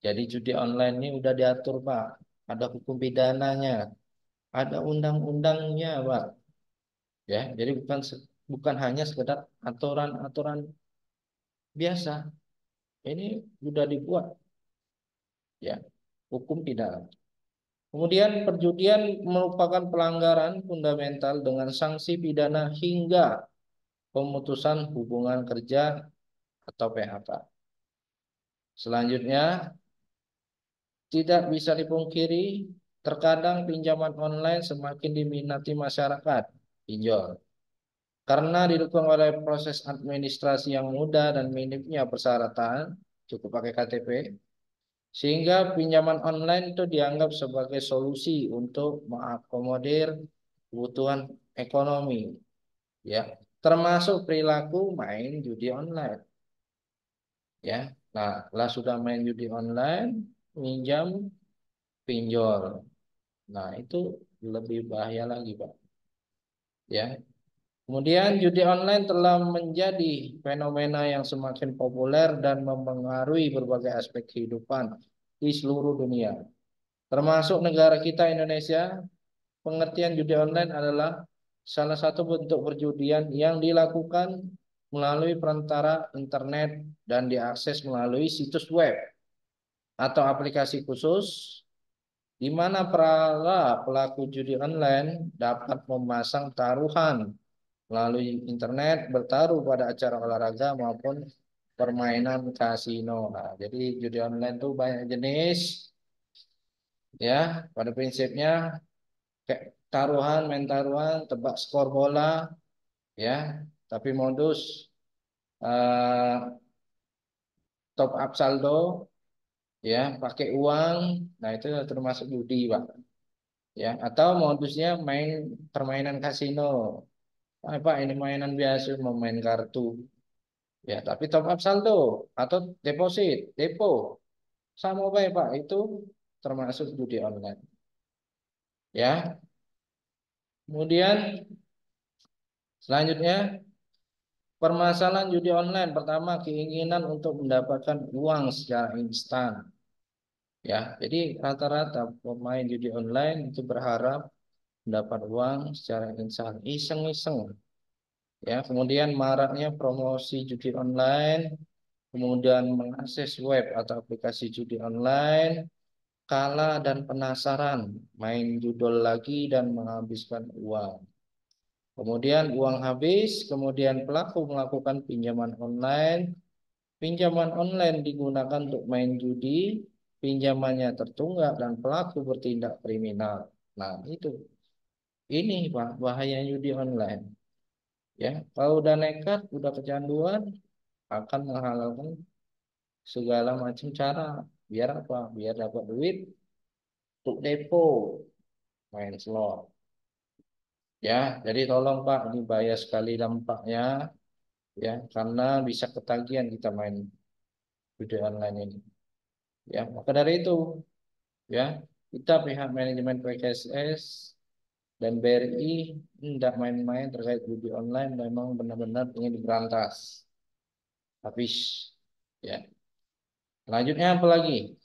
Jadi judi online ini udah diatur, Pak. Ada hukum pidananya, ada undang-undangnya, Pak. Ya, jadi bukan hanya sekedar aturan-aturan biasa. Ini sudah dibuat, ya, hukum pidana. Kemudian perjudian merupakan pelanggaran fundamental dengan sanksi pidana hingga pemutusan hubungan kerja atau PHK. Selanjutnya, tidak bisa dipungkiri, terkadang pinjaman online semakin diminati masyarakat pinjol. Karena didukung oleh proses administrasi yang mudah dan minimnya persyaratan, cukup pakai KTP, sehingga pinjaman online itu dianggap sebagai solusi untuk mengakomodir kebutuhan ekonomi, ya, termasuk perilaku main judi online, ya. Nah, lah sudah main judi online, minjam, pinjol. Nah, itu lebih bahaya lagi, Pak. Ya. Kemudian judi online telah menjadi fenomena yang semakin populer dan mempengaruhi berbagai aspek kehidupan di seluruh dunia. Termasuk negara kita Indonesia, pengertian judi online adalah salah satu bentuk perjudian yang dilakukan melalui perantara internet dan diakses melalui situs web atau aplikasi khusus di mana para pelaku judi online dapat memasang taruhan melalui internet, bertaruh pada acara olahraga maupun permainan kasino. Nah, jadi judi online itu banyak jenis, ya. Pada prinsipnya kayak taruhan, main taruhan, tebak skor bola, ya. Tapi modus eh, top up saldo, ya, pakai uang. Nah, itu termasuk judi, Pak. Ya, atau modusnya main permainan kasino. Pak, ini mainan biasa, mau main kartu. Ya, tapi top up saldo atau deposit, depo sama baik, Pak. Itu termasuk judi online. Ya. Kemudian selanjutnya permasalahan judi online. Pertama, keinginan untuk mendapatkan uang secara instan. Ya, jadi rata-rata pemain judi online itu berharap mendapat uang secara instan, iseng-iseng. Ya, kemudian maraknya promosi judi online, kemudian mengakses web atau aplikasi judi online, kalah dan penasaran, main judul lagi dan menghabiskan uang. Kemudian uang habis, kemudian pelaku melakukan pinjaman online. Pinjaman online digunakan untuk main judi, pinjamannya tertunggak dan pelaku bertindak kriminal. Nah, itu. Ini Pak, bahaya judi online. Ya, kalau udah nekat, udah kecanduan, akan menghalalkan segala macam cara. Biar apa? Biar dapat duit untuk depo, main slot. Ya, jadi tolong Pak, ini bahaya sekali dampaknya, ya, karena bisa ketagihan kita main judi online ini. Ya, maka dari itu, ya, kita pihak manajemen PKSS dan BRI tidak main-main terkait judi online, memang benar-benar ingin diberantas. Habis, ya. Selanjutnya apa lagi?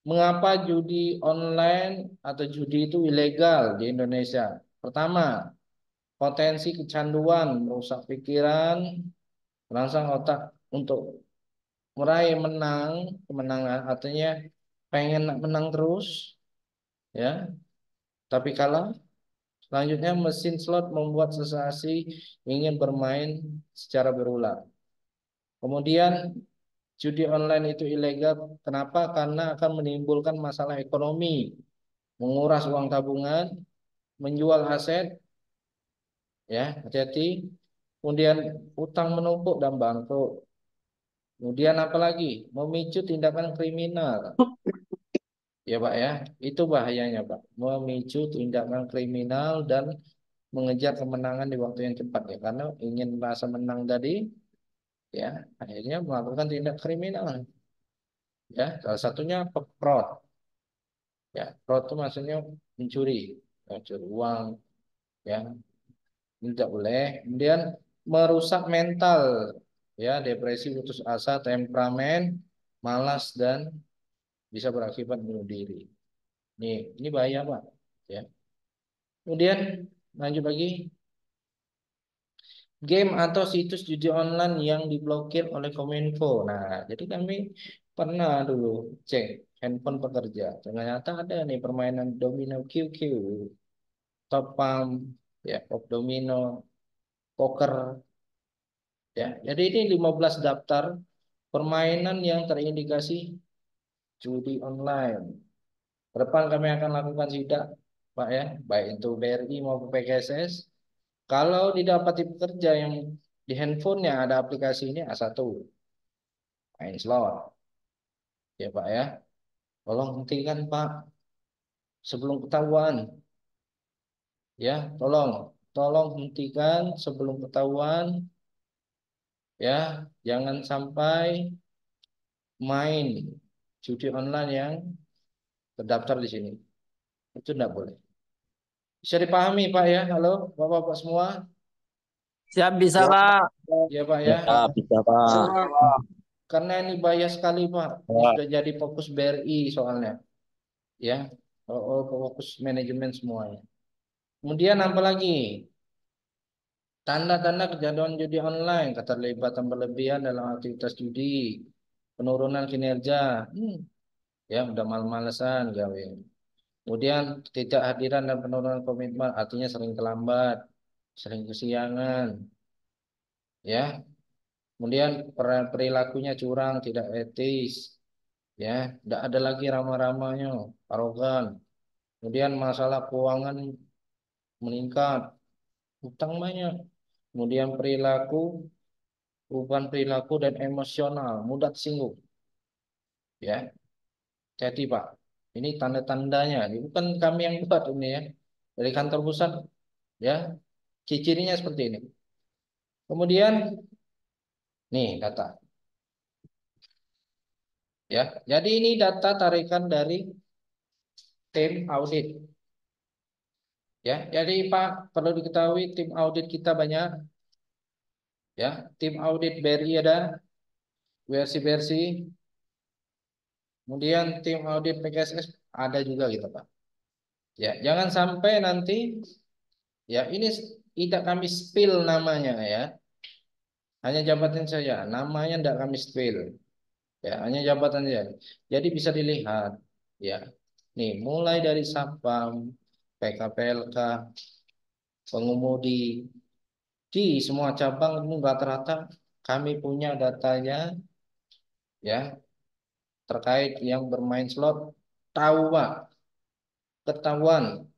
Mengapa judi online atau judi itu ilegal di Indonesia? Pertama, potensi kecanduan, merusak pikiran, merangsang otak untuk meraih kemenangan artinya pengen menang terus, ya. Tapi kalah. Selanjutnya mesin slot membuat sensasi ingin bermain secara berulang. Kemudian judi online itu ilegal. Kenapa? Karena akan menimbulkan masalah ekonomi, menguras uang tabungan, menjual aset, ya, hati-hati. Kemudian utang menumpuk dan bangkrut. Kemudian apalagi memicu tindakan kriminal. Ya Pak ya, itu bahayanya Pak. Memicu tindakan kriminal dan mengejar kemenangan di waktu yang cepat ya. Karena ingin merasa menang tadi, ya akhirnya melakukan tindak kriminal. Ya, salah satunya fraud. Ya, fraud itu maksudnya mencuri, mencuri uang, ya, ini tidak boleh. Kemudian merusak mental, ya, depresi, putus asa, temperamen, malas dan bisa berakibat bunuh diri. Ini bahaya, Pak. Ya. Kemudian lanjut lagi, game atau situs judi online yang diblokir oleh Kominfo. Nah, jadi kami pernah dulu cek handphone pekerja. Ternyata ada nih permainan domino QQ, top pump, ya, pop domino, poker, ya. Jadi ini 15 daftar permainan yang terindikasi judi online. Ke depan kami akan lakukan sidak, Pak ya, baik itu BRI maupun PKSS. Kalau didapati pekerja yang di handphonenya ada aplikasi ini A1, main slot, ya Pak ya. Tolong hentikan Pak sebelum ketahuan, ya. Tolong hentikan sebelum ketahuan, ya. Jangan sampai main judi online yang terdaftar di sini. Itu tidak boleh. Bisa dipahami Pak ya? Halo Bapak-Bapak semua?
Siap bisa,
Ya,
Pak.
Ya Pak ya.
Ya, bisa, Pak.
Karena ini bahaya sekali Pak. Ini
Pak.
sudah jadi fokus BRI soalnya. Ya. Fokus manajemen semuanya. Kemudian apa lagi? Tanda-tanda kejadian judi online, keterlibatan berlebihan dalam aktivitas judi, penurunan kinerja, ya udah malas-malesan gawe. Kemudian ketidakhadiran dan penurunan komitmen, artinya sering terlambat, sering kesiangan, ya. Kemudian perilakunya curang, tidak etis, ya. Tidak ada lagi ramah-ramahnya, arogan. Kemudian masalah keuangan meningkat, utang banyak. Kemudian perubahan perilaku dan emosional, mudah tersinggung. Ya, jadi Pak, ini tanda-tandanya. Ini bukan kami yang buat ini ya, dari kantor pusat. Ya, ciri-cirinya seperti ini. Kemudian, nih data. Ya, jadi ini data tarikan dari tim audit. Ya, jadi Pak perlu diketahui tim audit kita banyak. Ya, tim audit BRI ada, versi-versi. Kemudian tim audit PKSS ada juga gitu Pak. Ya, jangan sampai nanti ya ini tidak kami spill namanya ya. Hanya jabatan saja, namanya tidak kami spill. Ya, hanya jabatan saja. Jadi bisa dilihat ya. Nih, mulai dari Satpam, PKPLK, pengemudi di semua cabang ini rata-rata kami punya datanya ya terkait yang bermain slot tahu Pak, ketahuan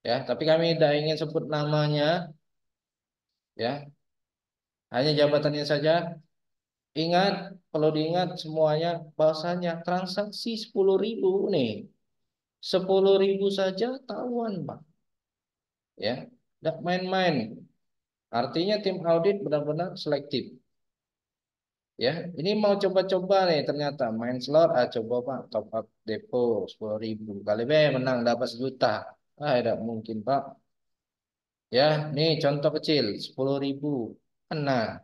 ya, tapi kami tidak ingin sebut namanya ya, hanya jabatannya saja. Ingat, perlu diingat semuanya bahwasanya transaksi 10.000 nih. 10.000 saja tahuan, Pak. Ya, tidak main-main. Artinya tim audit benar-benar selektif. Ya, ini mau coba-coba nih ternyata main slot, coba Pak top up depo 10.000. Kali B menang dapat 1 juta. Tidak mungkin Pak. Ya, nih contoh kecil 10.000. Nah,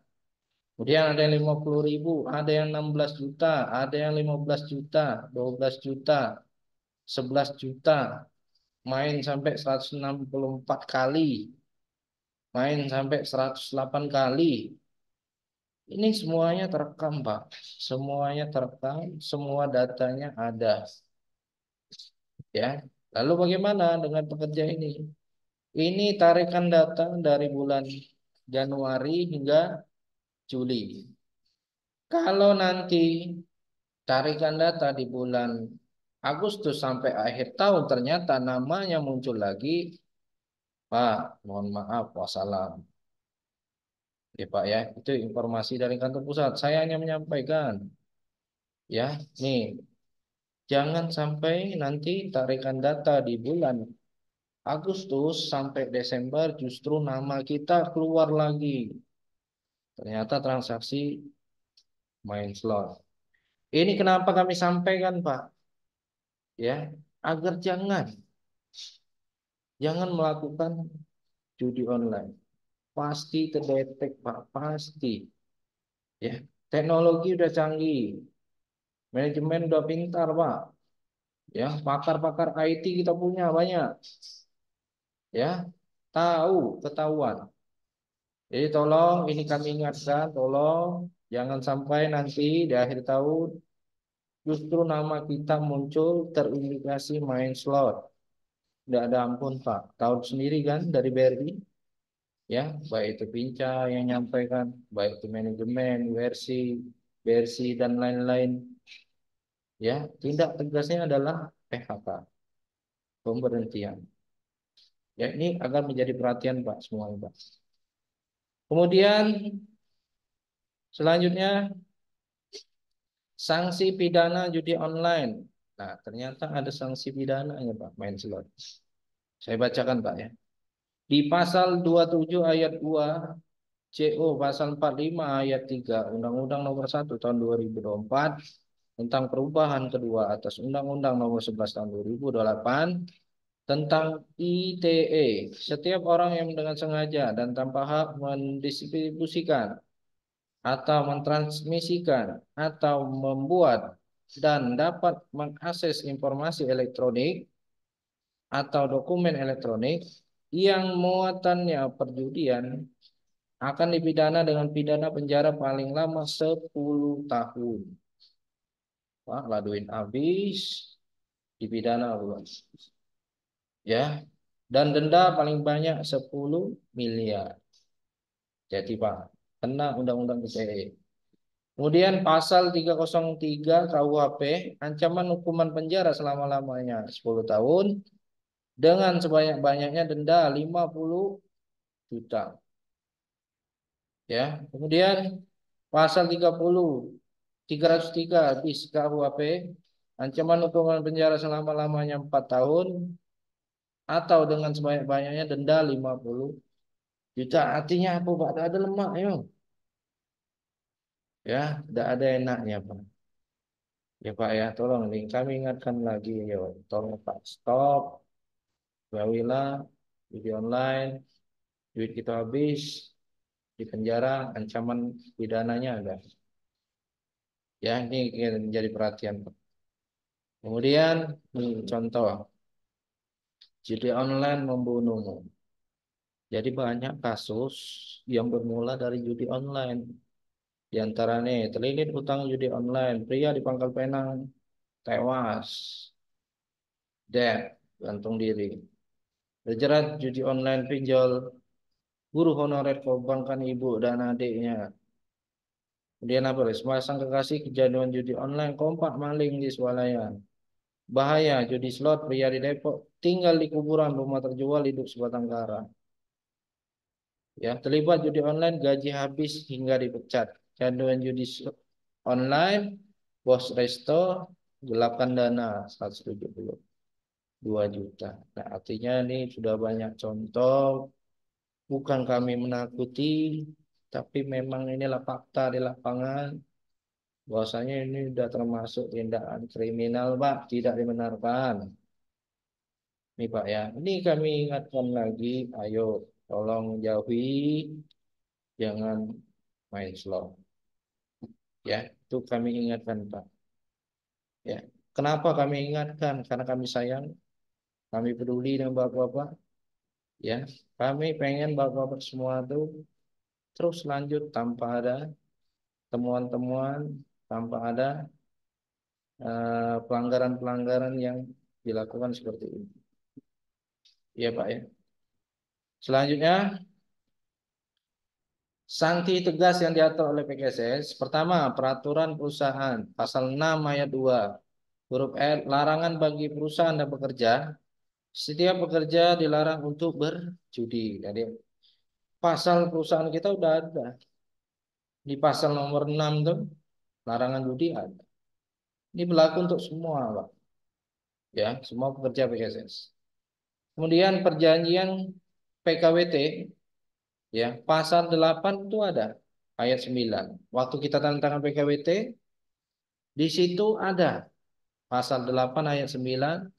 kemudian ada yang 50.000, ada yang 16 juta, ada yang 15 juta, 12 juta, 11 juta, main sampai 164 kali, main sampai 108 kali. Ini semuanya terekam, Pak. Semuanya terekam, semua datanya ada. Ya. Lalu bagaimana dengan pekerja ini? Ini tarikan data dari bulan Januari hingga Juli. Kalau nanti tarikan data di bulan Agustus sampai akhir tahun ternyata namanya muncul lagi, Pak, mohon maaf, wassalam. Ya Pak ya, itu informasi dari kantor pusat. Saya hanya menyampaikan, ya, nih, jangan sampai nanti tarikan data di bulan Agustus sampai Desember justru nama kita keluar lagi. Ternyata transaksi main slot. Ini kenapa kami sampaikan, Pak? Ya, agar jangan melakukan judi online. Pasti terdetek, Pak, pasti. Ya, teknologi udah canggih, manajemen udah pintar, Pak. Ya, pakar-pakar IT kita punya banyak. Ya, ketahuan. Jadi tolong ini kami ingatkan, tolong jangan sampai nanti di akhir tahun justru nama kita muncul terindikasi main slot. Tidak ada ampun, Pak. Tahu sendiri kan dari BRI, ya, baik itu Pinca yang nyampaikan, baik itu manajemen, BRC dan lain-lain. Ya, tindak tegasnya adalah PHK, pemberhentian. Ya, ini agar menjadi perhatian, Pak, semuanya, Pak. Kemudian selanjutnya sanksi pidana judi online. Nah, ternyata ada sanksi pidananya, Pak, main slot. Saya bacakan, Pak, ya. Di pasal 27 ayat 2 CO pasal 45 ayat 3 Undang-Undang Nomor 1 Tahun 2024 tentang perubahan kedua atas Undang-Undang Nomor 11 Tahun 2028 tentang ITE. Setiap orang yang dengan sengaja dan tanpa hak mendistribusikan atau mentransmisikan atau membuat dan dapat mengakses informasi elektronik atau dokumen elektronik yang muatannya perjudian akan dipidana dengan pidana penjara paling lama 10 tahun. Wah, laduin habis, dipidana pula. Ya, dan denda paling banyak 10 miliar. Jadi, Pak, kena Undang-Undang ITE. Kemudian pasal 303 KUHP, ancaman hukuman penjara selama-lamanya 10 tahun dengan sebanyak-banyaknya denda 50 juta. Ya, kemudian pasal 303 bis KUHP, ancaman hukuman penjara selama-lamanya 4 tahun atau dengan sebanyak-banyaknya denda 50 juta. Artinya apa, Pak? Tidak ada lemak, yo. Ya, tidak ada enaknya, Pak. Ya, Pak, ya, tolong nih kami ingatkan lagi, yo. Tolong, Pak, stop. Jauhilah judi online, duit kita habis di penjara, ancaman pidananya ada. Ya, ini menjadi perhatian, Pak. Kemudian, contoh, judi online membunuhmu. Jadi banyak kasus yang bermula dari judi online. Di antaranya terlilit hutang judi online, pria di Pangkal Pinang tewas, gantung diri. Terjerat judi online pinjol, guru honorer korbankan ibu dan adiknya. Kemudian apa? Sepasang kekasih kejaduan judi online kompak maling di swalayan. Bahaya judi slot, pria di Depok tinggal di kuburan, rumah terjual, hidup sebatang kara. Ya, terlibat judi online, gaji habis hingga dipecat. Canduan judi online, bos resto gelapkan dana 172 juta. Nah, artinya ini sudah banyak contoh. Bukan kami menakuti, tapi memang inilah fakta di lapangan. Bahwasanya ini sudah termasuk tindakan kriminal, Pak, tidak dibenarkan. Ini, Pak, ya. Ini kami ingatkan lagi, ayo tolong jauhi, jangan main slot. Ya, itu kami ingatkan, Pak. Ya, kenapa kami ingatkan? Karena kami sayang, kami peduli dengan bapak-bapak. Ya, kami pengen bapak-bapak semua itu terus lanjut tanpa ada temuan-temuan, tanpa ada pelanggaran-pelanggaran yang dilakukan seperti ini. Ya, Pak, ya. Selanjutnya, sanksi tegas yang diatur oleh PKSS. Pertama, peraturan perusahaan pasal 6 ayat 2 huruf R, larangan bagi perusahaan dan pekerja. Setiap pekerja dilarang untuk berjudi. Jadi pasal perusahaan kita udah ada. Di pasal nomor 6 tuh larangan judi ada. Ini berlaku untuk semua, Pak. Ya, semua pekerja PKSS. Kemudian perjanjian PKWT, ya, pasal 8 itu ada. ayat 9. Waktu kita tanda tangan PKWT, di situ ada pasal 8 ayat 9.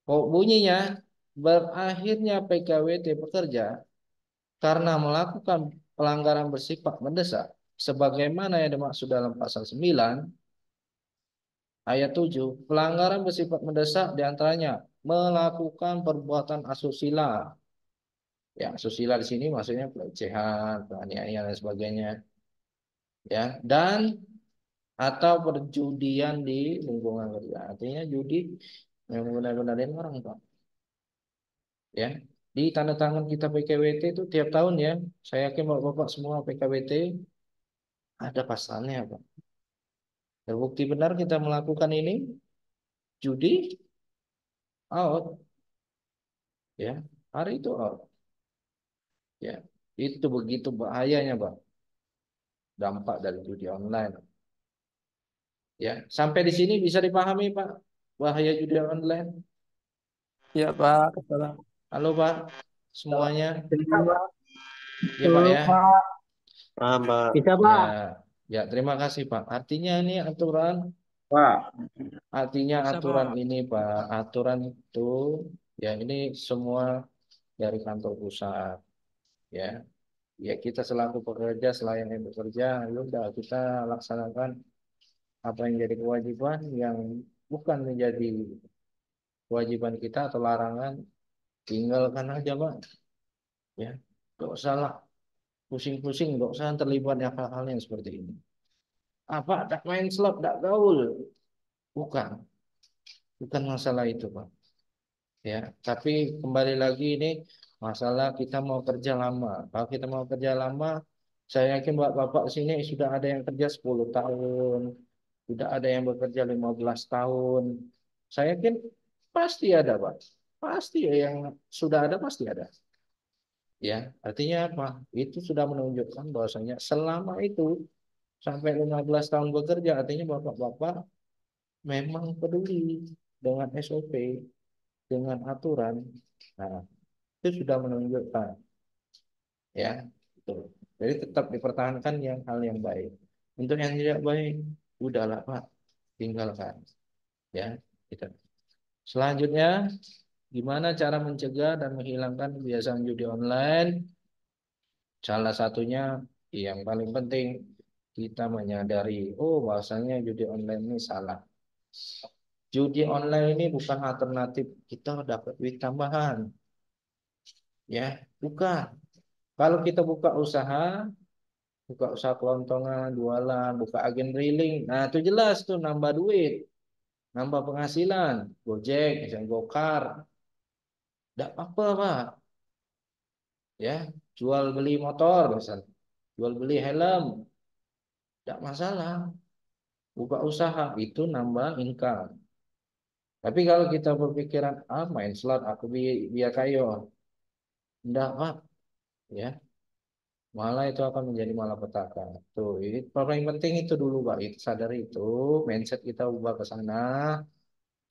Kok bunyinya berakhirnya PKWT pekerja karena melakukan pelanggaran bersifat mendesak sebagaimana yang dimaksud dalam pasal 9 ayat 7. Pelanggaran bersifat mendesak diantaranya melakukan perbuatan asusila. Ya, asusila di sini maksudnya pelecehan, penganiayaan dan sebagainya. Ya, dan atau perjudian di lingkungan kerja. Artinya judi yang benar-benarin orang, Pak. Ya, di tanda tangan kita PKWT itu tiap tahun ya. Saya yakin Bapak-bapak semua PKWT ada pasalnya, Pak. Terbukti benar kita melakukan ini, judi out, ya. Hari itu out. Ya, itu begitu bahayanya, Pak. Dampak dari judi online. Ya, sampai di sini bisa dipahami, Pak, bahaya judi online.
Ya Pak. Salah.
Halo, Pak, semuanya. Ya, Pak
Dulu
ya.
Pak.
Paham, Pak.
Bisa
Ya,
Pak.
ya, terima kasih, Pak. Artinya ini aturan,
Pak.
artinya
Bisa,
aturan
Pak.
ini, Pak, aturan itu, ya ini semua dari kantor pusat, ya. Ya kita selaku pekerja, selain yang bekerja, ya udah kita laksanakan apa yang jadi kewajiban yang bukan menjadi kewajiban kita atau larangan, tinggalkan aja, Pak. Ya, nggak usah lah pusing-pusing, nggak usah terlibat yang hal-hal yang seperti ini. Apa, tak main slot, tak gaul, bukan, bukan masalah itu, Pak. Ya, tapi kembali lagi ini masalah kita mau kerja lama. Kalau kita mau kerja lama, saya yakin bapak-bapak sini sudah ada yang kerja 10 tahun, sudah ada yang bekerja 15 tahun. Saya yakin pasti ada, Pak. Pasti yang sudah ada pasti ada. Ya, artinya apa? Itu sudah menunjukkan bahwasanya selama itu sampai 15 tahun bekerja, artinya bapak-bapak memang peduli dengan SOP, dengan aturan. Nah, itu sudah menunjukkan, ya, itu. Jadi tetap dipertahankan yang hal yang baik. Untuk yang tidak baik, udahlah, Pak, tinggalkan, ya. Gitu. Selanjutnya, gimana cara mencegah dan menghilangkan kebiasaan judi online? Salah satunya yang paling penting kita menyadari, oh bahwasanya judi online ini salah. Judi online ini bukan alternatif kita dapat duit tambahan, ya, bukan. Kalau kita buka usaha kelontongan, jualan, buka agen briling, nah itu jelas tuh nambah duit, nambah penghasilan, Gojek, misalnya Gokar, tidak apa-apa, Pak. Ya, jual beli motor, misalnya, jual beli helm, tidak masalah. Buka usaha itu nambah income. Tapi kalau kita berpikiran, main slot, aku biar kayo, tidak, Pak. Ya, malah itu akan menjadi malapetaka. Tuh, ini paling penting itu dulu, Pak. Itu sadar itu, mindset kita ubah ke sana.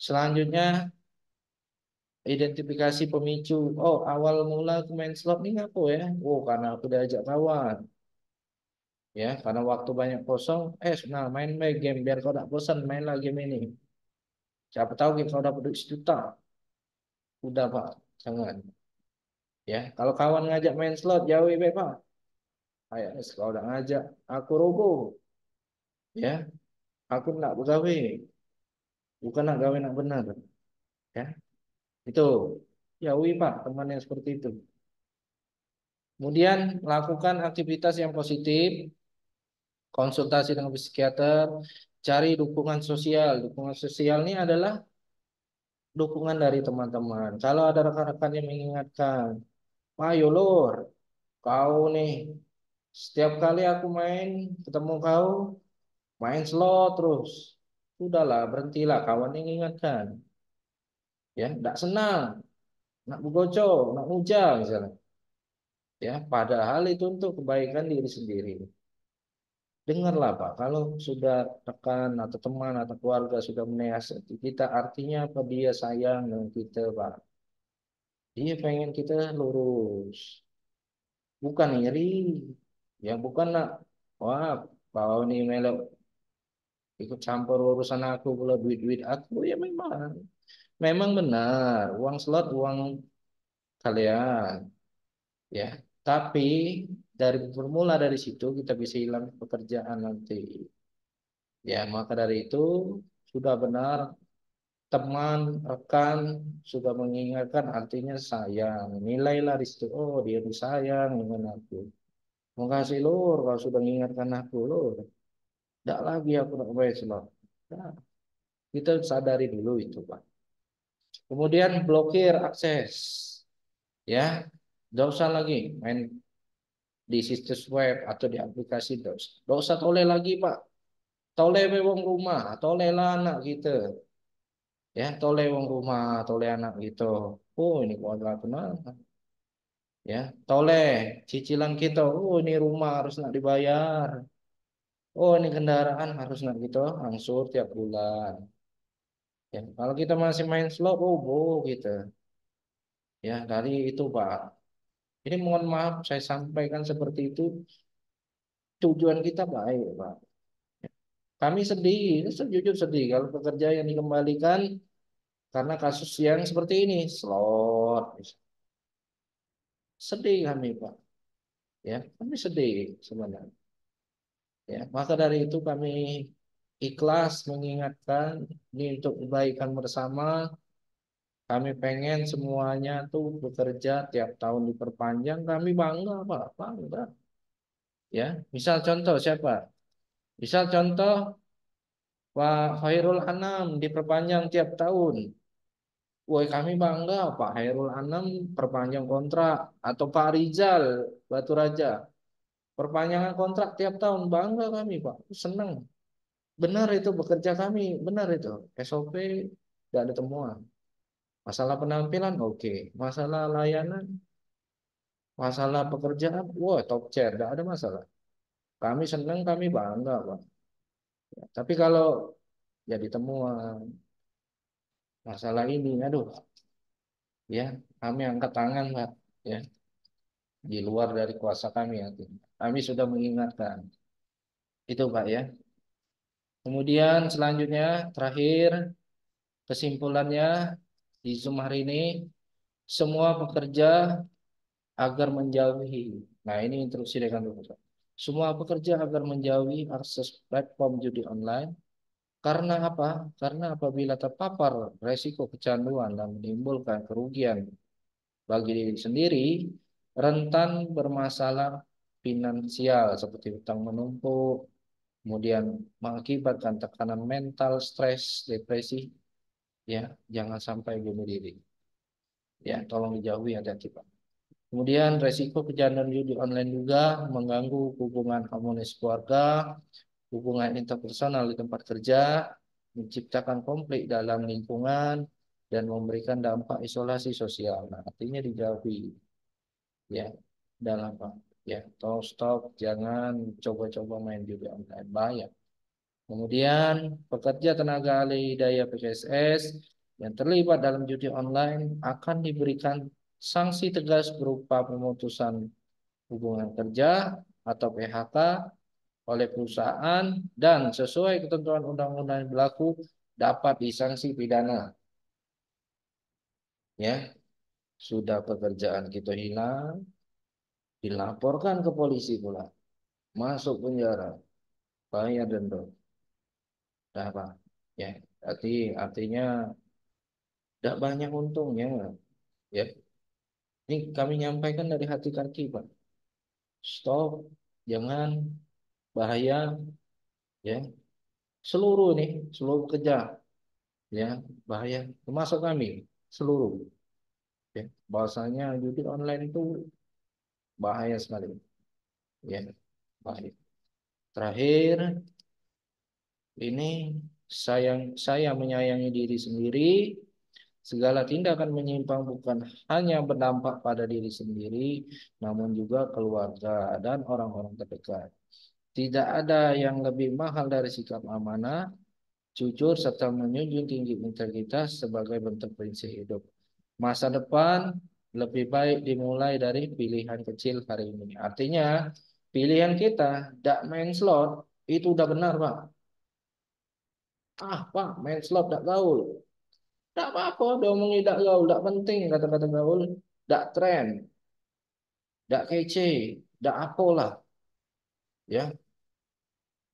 Selanjutnya, identifikasi pemicu. Oh, awal mula aku main slot nih apa ya? Oh, karena aku diajak kawan. Ya, karena waktu banyak kosong. Nah main game biar kau tak bosan, mainlah game ini. Siapa tahu kau dapat duit 1 juta. Udah, Pak, jangan. Ya, kalau kawan ngajak main slot, jauhi, Pak. Kayak kalau udah ngajak, aku roboh. Ya, aku nak begawe. Bukan nak gawe nak benar. Ya, itu. Jauhi, Pak, teman yang seperti itu. Kemudian lakukan aktivitas yang positif, konsultasi dengan psikiater, cari dukungan sosial. Dukungan sosial ini adalah dukungan dari teman-teman. Kalau ada rekan-rekan yang mengingatkan, ayo lur, kau nih, setiap kali aku main, ketemu kau, main slot terus. Sudahlah, berhentilah, kawan yang ingatkan. Ya, tidak senang, nak begoco, nak ujang misalnya. Ya, padahal itu untuk kebaikan diri sendiri. Dengarlah, Pak, kalau sudah rekan atau teman atau keluarga sudah menasihati kita, artinya apa, dia sayang dengan kita, Pak. Dia pengen kita lurus, bukan iri, ya bukan nak Wah, kau nih melok ikut campur urusan aku pula duit-duit aku ya memang. Memang benar, uang slot uang kalian ya. Tapi dari bermula dari situ kita bisa hilang pekerjaan nanti. Ya, maka dari itu sudah benar teman, rekan sudah mengingatkan artinya sayang. Nilailah di situ. Oh, dia disayang dengan aku. Makasih lur kalau sudah mengingatkan aku lur. Tidak lagi aku nak bayar slot. Nah, kita sadari dulu itu, Pak. Kemudian blokir akses. Ya, tidak usah lagi main di situs web atau di aplikasi. Tidak usah toleh lagi, Pak. Toleh wong rumah, toleh lah anak kita. Ya, toleh wong rumah, toleh anak gitu. Oh, ini keluarga benar. Ya, toleh cicilan kita. Oh, ini rumah harus nak dibayar. Oh, ini kendaraan harus nak gitu angsur tiap bulan. Ya, kalau kita masih main slow, oh, gitu. Ya, dari itu, Pak. Ini mohon maaf saya sampaikan seperti itu. Tujuan kita baik, Pak. Kami sedih, sejujur sedih kalau pekerja yang dikembalikan karena kasus yang seperti ini, slot. Sedih kami, Pak. Ya, kami sedih sebenarnya. Ya, maka dari itu kami ikhlas mengingatkan ini untuk kebaikan bersama. Kami pengen semuanya tuh bekerja tiap tahun diperpanjang. Kami bangga, Pak, bangga. Ya, misal contoh siapa? Misal contoh Pak Khairul Anam diperpanjang tiap tahun. Woi kami bangga Pak Khairul Anam perpanjang kontrak atau Pak Rizal Batu Raja perpanjangan kontrak tiap tahun bangga kami Pak. Senang. Benar itu bekerja kami, benar itu. SOP tidak ada temuan. Masalah penampilan oke. Masalah layanan, masalah pekerjaan, wah top chair, tidak ada masalah. Kami senang, kami bangga Pak. Ya, tapi kalau jadi temuan masalah ini, aduh, ya kami angkat tangan Pak. Ya, di luar dari kuasa kami ya. Kami sudah mengingatkan. Itu Pak ya. Kemudian selanjutnya terakhir kesimpulannya di Zoom hari ini semua pekerja agar menjauhi. Nah, ini instruksi rekan Pak. Semua pekerja agar menjauhi akses platform judi online. Karena apa? Karena apabila terpapar resiko kecanduan dan menimbulkan kerugian bagi diri sendiri, rentan bermasalah finansial seperti utang menumpuk, kemudian mengakibatkan tekanan mental, stres, depresi, ya, jangan sampai bunuh diri. Ya, tolong dijauhi hati-hati, Pak. Kemudian resiko kejahatan judi online juga mengganggu hubungan harmonis keluarga, hubungan interpersonal di tempat kerja, menciptakan konflik dalam lingkungan, dan memberikan dampak isolasi sosial. Nah, artinya dijauhi. Ya, dalam Pak. Ya, tolong stop, jangan coba-coba main judi online, bahaya. Kemudian pekerja tenaga alih daya PKSS yang terlibat dalam judi online akan diberikan sanksi tegas berupa pemutusan hubungan kerja atau PHK oleh perusahaan dan sesuai ketentuan undang-undang yang berlaku dapat disanksi pidana. Ya, sudah pekerjaan kita hilang, dilaporkan ke polisi pula, masuk penjara, bayar denda. Dah apa? Ya, artinya tidak banyak untungnya. Ya, ini kami nyampaikan dari hati kaki, Pak. Stop, jangan bahaya. Ya, seluruh nih, seluruh kerja, ya bahaya. Termasuk kami, seluruh. Ya, bahwasanya judi online itu bahaya sekali. Ya, bahaya. Terakhir, ini saya menyayangi diri sendiri. Segala tindakan menyimpang bukan hanya berdampak pada diri sendiri, namun juga keluarga dan orang-orang terdekat. Tidak ada yang lebih mahal dari sikap amanah, jujur, serta menjunjung tinggi integritas sebagai bentuk prinsip hidup. Masa depan lebih baik dimulai dari pilihan kecil hari ini. Artinya, pilihan kita tidak main slot itu udah benar Pak. Pak main slot tidak gaul. Tidak apa-apa, udah omongin tidak gaul, tidak penting kata-kata gaul, tidak tren, tidak kece, tidak apalah, ya,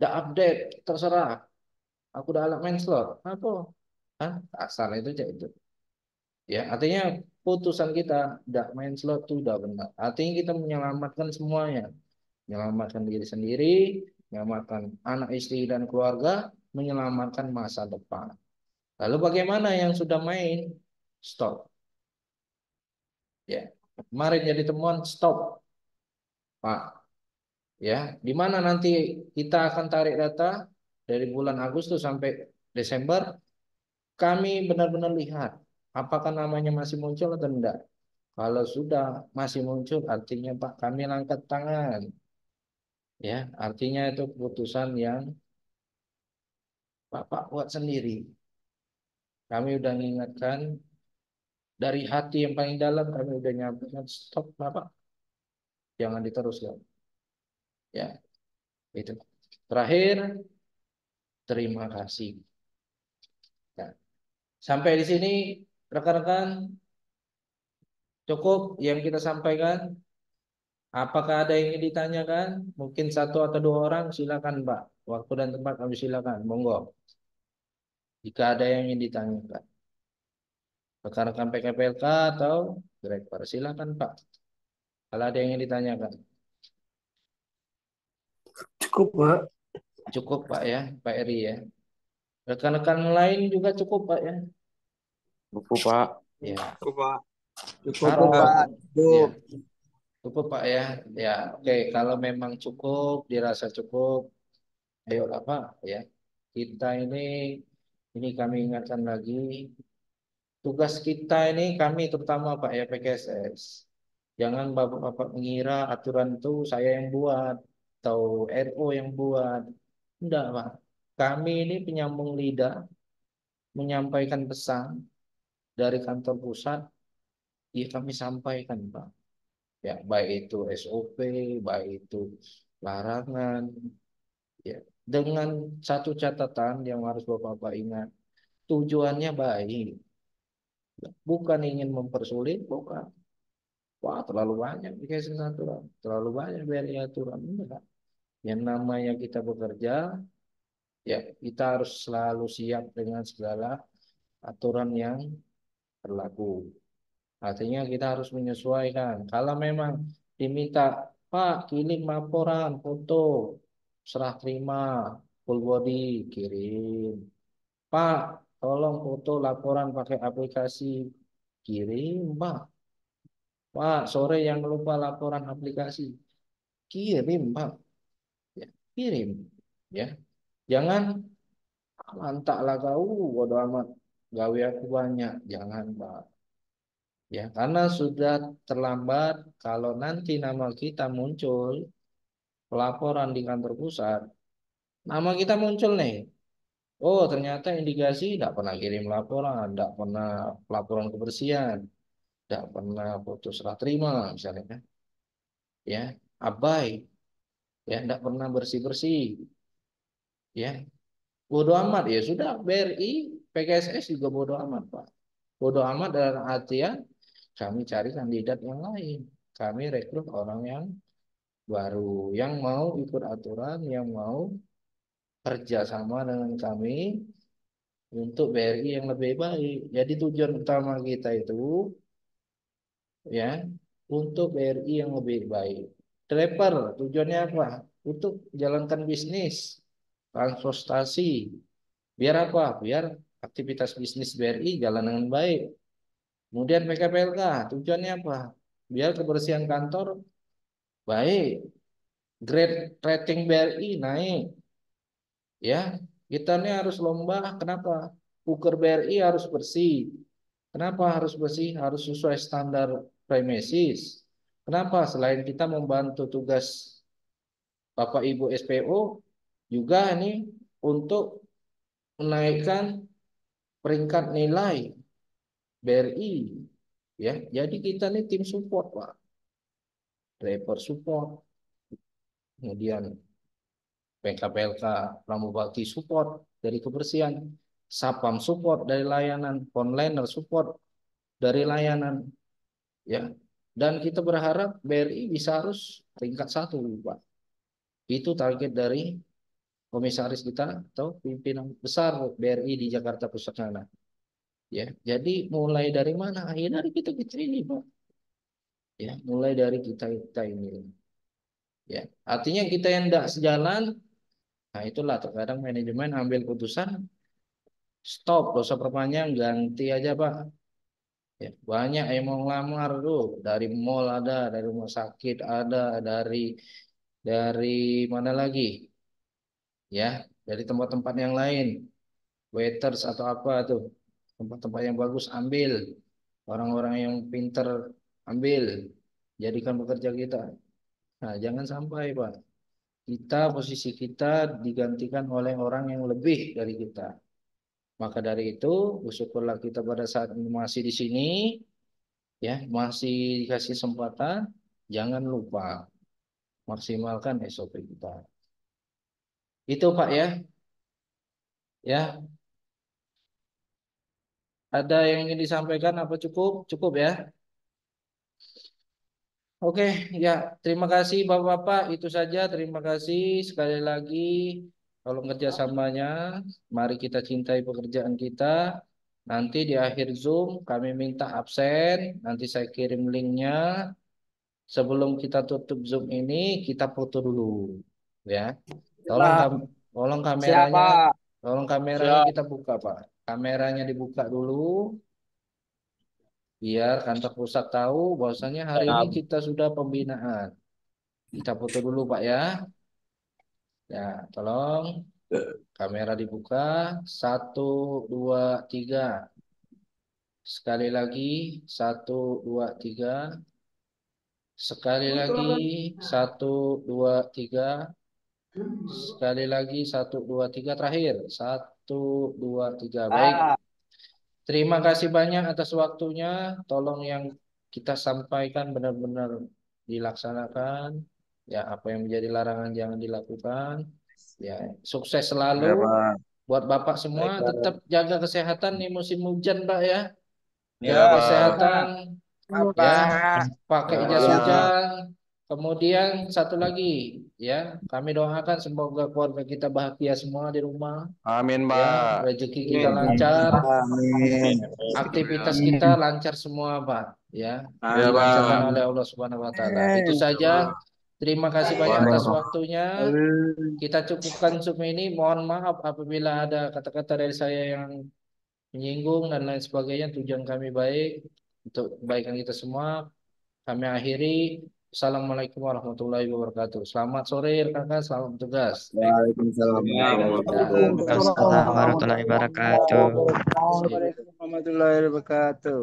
tidak update, terserah. Aku udah alat main slot, apa? Asal itu aja itu. Ya, artinya putusan kita tidak main slot itu udah benar. Artinya kita menyelamatkan semuanya, menyelamatkan diri sendiri, menyelamatkan anak istri dan keluarga, menyelamatkan masa depan. Lalu bagaimana yang sudah main? Stop. Ya, kemarin jadi temuan stop, Pak. Ya, di mana nanti kita akan tarik data dari bulan Agustus sampai Desember. Kami benar-benar lihat apakah namanya masih muncul atau tidak. Kalau sudah masih muncul, artinya Pak kami angkat tangan. Ya, artinya itu keputusan yang Bapak buat sendiri. Kami udah mengingatkan dari hati yang paling dalam, kami udah nyampaikan stop Bapak, jangan diteruskan. Ya, itu. Terakhir, terima kasih. Nah, sampai di sini rekan-rekan cukup yang kita sampaikan. Apakah ada yang ingin ditanyakan? Mungkin satu atau dua orang, silakan Pak. Waktu dan tempat kami silakan. Monggo. Jika ada yang ingin ditanyakan. Rekan-rekan PKPLK atau direktur, silakan Pak. Kalau ada yang ingin ditanyakan.
Cukup, Pak.
Cukup Pak ya, Pak Eri ya. Rekan-rekan lain juga cukup Pak ya.
Buku Pak.
Ya.
Cukup, Pak.
Cukup
Harap
Pak.
ya.
Cukup.
Cukup Pak ya. Ya, oke. Kalau memang cukup, dirasa cukup, ayolah Pak ya. Kita ini kami ingatkan lagi. Tugas kita ini kami terutama Pak ya PKSS. Jangan Bapak-bapak mengira aturan itu saya yang buat atau RO yang buat. Enggak, Pak. Kami ini penyambung lidah menyampaikan pesan dari kantor pusat, ya kami sampaikan, Pak. Ya, baik itu SOP, baik itu larangan, ya. Dengan satu catatan yang harus Bapak-bapak ingat, tujuannya baik, bukan ingin mempersulit, bukan. Wah, terlalu banyak dikasih aturan, terlalu banyak dari aturan. Enggak. Yang namanya kita bekerja, ya kita harus selalu siap dengan segala aturan yang berlaku. Artinya kita harus menyesuaikan. Kalau memang diminta, Pak, kirim laporan, foto, serah terima, full body, kirim. Pak, tolong foto laporan pakai aplikasi, kirim, Pak. Pak, sore yang lupa laporan aplikasi, kirim, Pak. Ya, kirim. Ya, jangan lantak lah kau, bodo amat, gawe aku banyak. Jangan, Pak. Ya, karena sudah terlambat kalau nanti nama kita muncul pelaporan di kantor pusat, nama kita muncul nih. Oh, ternyata indikasi tidak pernah kirim laporan, tidak pernah laporan kebersihan, tidak pernah foto serah terima misalnya, kan. Ya, abai, ya, tidak pernah bersih-bersih, ya. Bodo amat ya sudah BRI, PKSS juga bodo amat, Pak. Bodo amat dalam artian kami cari kandidat yang lain. Kami rekrut orang yang baru, yang mau ikut aturan, yang mau kerja sama dengan kami untuk BRI yang lebih baik. Jadi tujuan utama kita itu ya untuk BRI yang lebih baik. Driver tujuannya apa? Untuk jalankan bisnis, transportasi. Biar apa? Biar aktivitas bisnis BRI jalan dengan baik. Kemudian PKPLK tujuannya apa? Biar kebersihan kantor baik, grade rating BRI naik. Ya, kita ini harus lomba. Kenapa? Ukur BRI harus bersih. Kenapa harus bersih? Harus sesuai standar premises. Kenapa? Selain kita membantu tugas Bapak Ibu SPO, juga ini untuk menaikkan peringkat nilai BRI. Ya, jadi kita ini tim support, Pak. Driver support. kemudian PKPLK Pramubakti support dari kebersihan, Sapam support dari layanan, Onliner support dari layanan, ya. Dan kita berharap BRI bisa harus tingkat 1, Pak. Itu target dari komisaris kita atau pimpinan besar BRI di Jakarta Pusat sana. Ya, jadi mulai dari mana? Ya dari kita ini, Pak. Ya, mulai dari kita ini. Ya, artinya kita yang tidak sejalan, nah itulah terkadang manajemen ambil putusan stop, dosa perpanjang, ganti aja, Pak. Ya, banyak yang mau ngelamar tuh, dari mall ada, dari rumah sakit ada, dari mana lagi? Ya, dari tempat-tempat yang lain, waiters atau apa tuh, tempat-tempat yang bagus ambil, orang-orang yang pinter ambil, jadikan pekerja kita. Nah, jangan sampai, Pak, posisi kita digantikan oleh orang yang lebih dari kita. Maka dari itu, bersyukurlah kita pada saat ini masih di sini, ya, masih dikasih kesempatan, jangan lupa maksimalkan SOP kita. Itu, Pak, ya. Ya, ada yang ingin disampaikan apa cukup? Cukup ya. Oke, ya, terima kasih Bapak-bapak, itu saja. Terima kasih sekali lagi. Tolong kerjasamanya. Mari kita cintai pekerjaan kita. Nanti di akhir Zoom kami minta absen. Nanti saya kirim linknya. Sebelum kita tutup Zoom ini, kita foto dulu, ya. Tolong
Pak.
tolong kameranya,
Siapa?
tolong kameranya
Siap.
kita buka, Pak. Kameranya dibuka dulu, biar kantor pusat tahu bahwasanya hari ini kita sudah pembinaan. Kita foto dulu, Pak, ya. Ya, tolong kamera dibuka. 1, 2, 3. Sekali lagi, 1, 2, 3. Sekali lagi, 1, 2, 3. Sekali lagi, 1, 2, 3. Terakhir, 1, 2, 3. Baik. Terima kasih banyak atas waktunya. Tolong yang kita sampaikan benar-benar dilaksanakan. Ya, apa yang menjadi larangan jangan dilakukan. Ya, sukses selalu
Ya, Pak.
buat Bapak semua.
Baik, Pak.
Tetap jaga kesehatan nih musim hujan, Pak, ya.
Ya,
Jaga
Pak.
kesehatan, ya. Pakai
Ya,
jas
Pak.
hujan. Kemudian satu lagi, ya. Kami doakan semoga keluarga kita bahagia semua di rumah.
Amin,
Ya,
Pak.
rezeki kita lancar.
Amin.
Aktivitas
Amin.
kita lancar semua, Pak, ya,
Ya,
dilancarkan
Pak.
oleh Allah Subhanahu wa taala. Itu saja. Terima kasih banyak atas
Waalaikumsalam.
waktunya. Kita cukupkan Zoom ini. Mohon maaf apabila ada kata-kata dari saya yang menyinggung dan lain sebagainya. Tujuan kami baik untuk kebaikan kita semua. Kami akhiri. Assalamualaikum warahmatullahi wabarakatuh. Selamat sore, rekan-rekan. Selamat bertugas.
Waalaikumsalam
Ya.
Waalaikumsalam warahmatullahi wabarakatuh.
Sip.
warahmatullahi wabarakatuh.